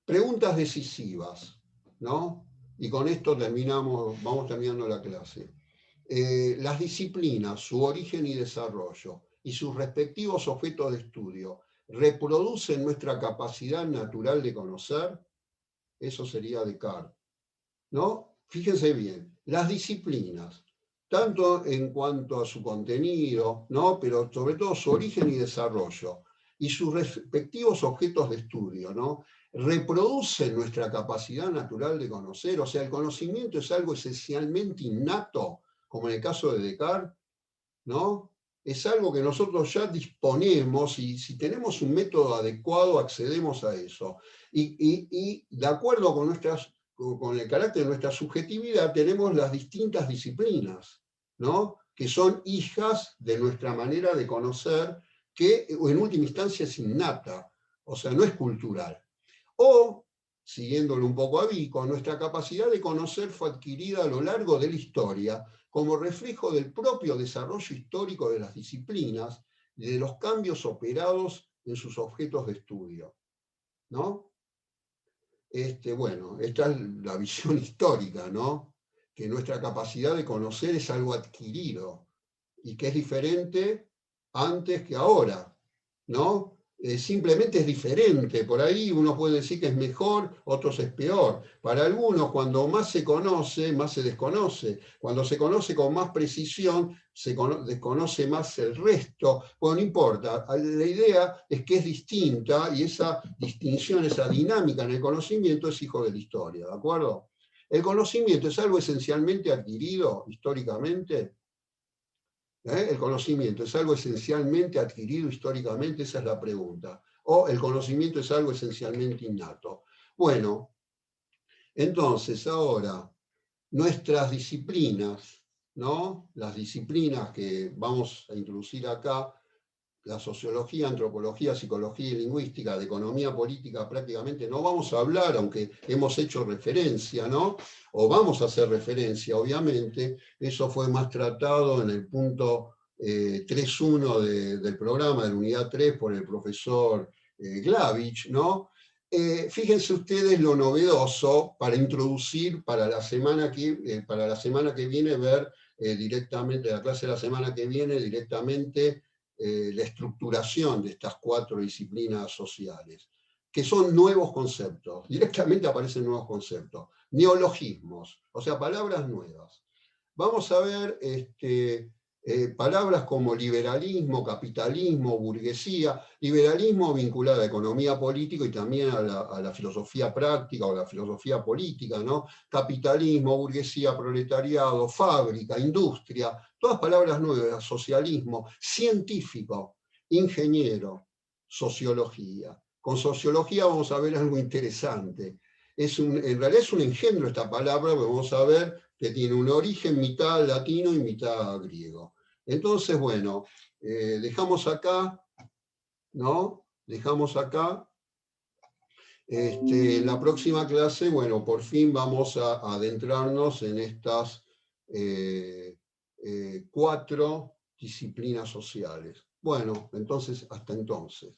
preguntas decisivas, ¿no? Y con esto vamos terminando la clase. Las disciplinas, su origen y desarrollo, y sus respectivos objetos de estudio, ¿reproducen nuestra capacidad natural de conocer? Eso sería Descartes, ¿no? Fíjense bien, las disciplinas, tanto en cuanto a su contenido, ¿no? Pero sobre todo su origen y desarrollo, y sus respectivos objetos de estudio, ¿no? Reproducen nuestra capacidad natural de conocer. O sea, el conocimiento es algo esencialmente innato, como en el caso de Descartes, ¿no? Es algo que nosotros ya disponemos y si tenemos un método adecuado accedemos a eso. Y de acuerdo con el carácter de nuestra subjetividad tenemos las distintas disciplinas, ¿no? Que son hijas de nuestra manera de conocer, que en última instancia es innata, o sea, no es cultural. O siguiéndolo un poco a Vico, nuestra capacidad de conocer fue adquirida a lo largo de la historia como reflejo del propio desarrollo histórico de las disciplinas y de los cambios operados en sus objetos de estudio, ¿no? Bueno, esta es la visión histórica, ¿no? Que nuestra capacidad de conocer es algo adquirido y que es diferente antes que ahora, ¿no? Simplemente es diferente, por ahí uno puede decir que es mejor, otros es peor. Para algunos, cuando más se conoce, más se desconoce. Cuando se conoce con más precisión, desconoce más el resto. Bueno, no importa, la idea es que es distinta y esa distinción, esa dinámica en el conocimiento es hijo de la historia, ¿de acuerdo? El conocimiento es algo esencialmente adquirido históricamente. El conocimiento es algo esencialmente adquirido históricamente, esa es la pregunta. O el conocimiento es algo esencialmente innato. Bueno, entonces ahora, nuestras disciplinas, ¿no? Las disciplinas que vamos a introducir acá, la sociología, antropología, psicología y lingüística, de economía política prácticamente no vamos a hablar, aunque hemos hecho referencia, ¿no? O vamos a hacer referencia, obviamente. Eso fue más tratado en el punto 3.1 del programa, de la unidad 3, por el profesor Glavich, ¿no? Fíjense ustedes lo novedoso para introducir para la semana que viene, ver directamente, la clase de la semana que viene, directamente la estructuración de estas 4 disciplinas sociales, que son nuevos conceptos, directamente aparecen nuevos conceptos, neologismos, o sea, palabras nuevas. Vamos a ver palabras como liberalismo, capitalismo, burguesía, liberalismo vinculado a economía política y también a la filosofía práctica o la filosofía política, ¿no? Capitalismo, burguesía, proletariado, fábrica, industria, todas palabras nuevas, socialismo, científico, ingeniero, sociología. Con sociología vamos a ver algo interesante. En realidad es un engendro esta palabra, porque vamos a ver que tiene un origen mitad latino y mitad griego. Entonces, bueno, dejamos acá, ¿no? Dejamos acá. En la próxima clase, bueno, por fin vamos a adentrarnos en estas 4 disciplinas sociales. Bueno, entonces, hasta entonces.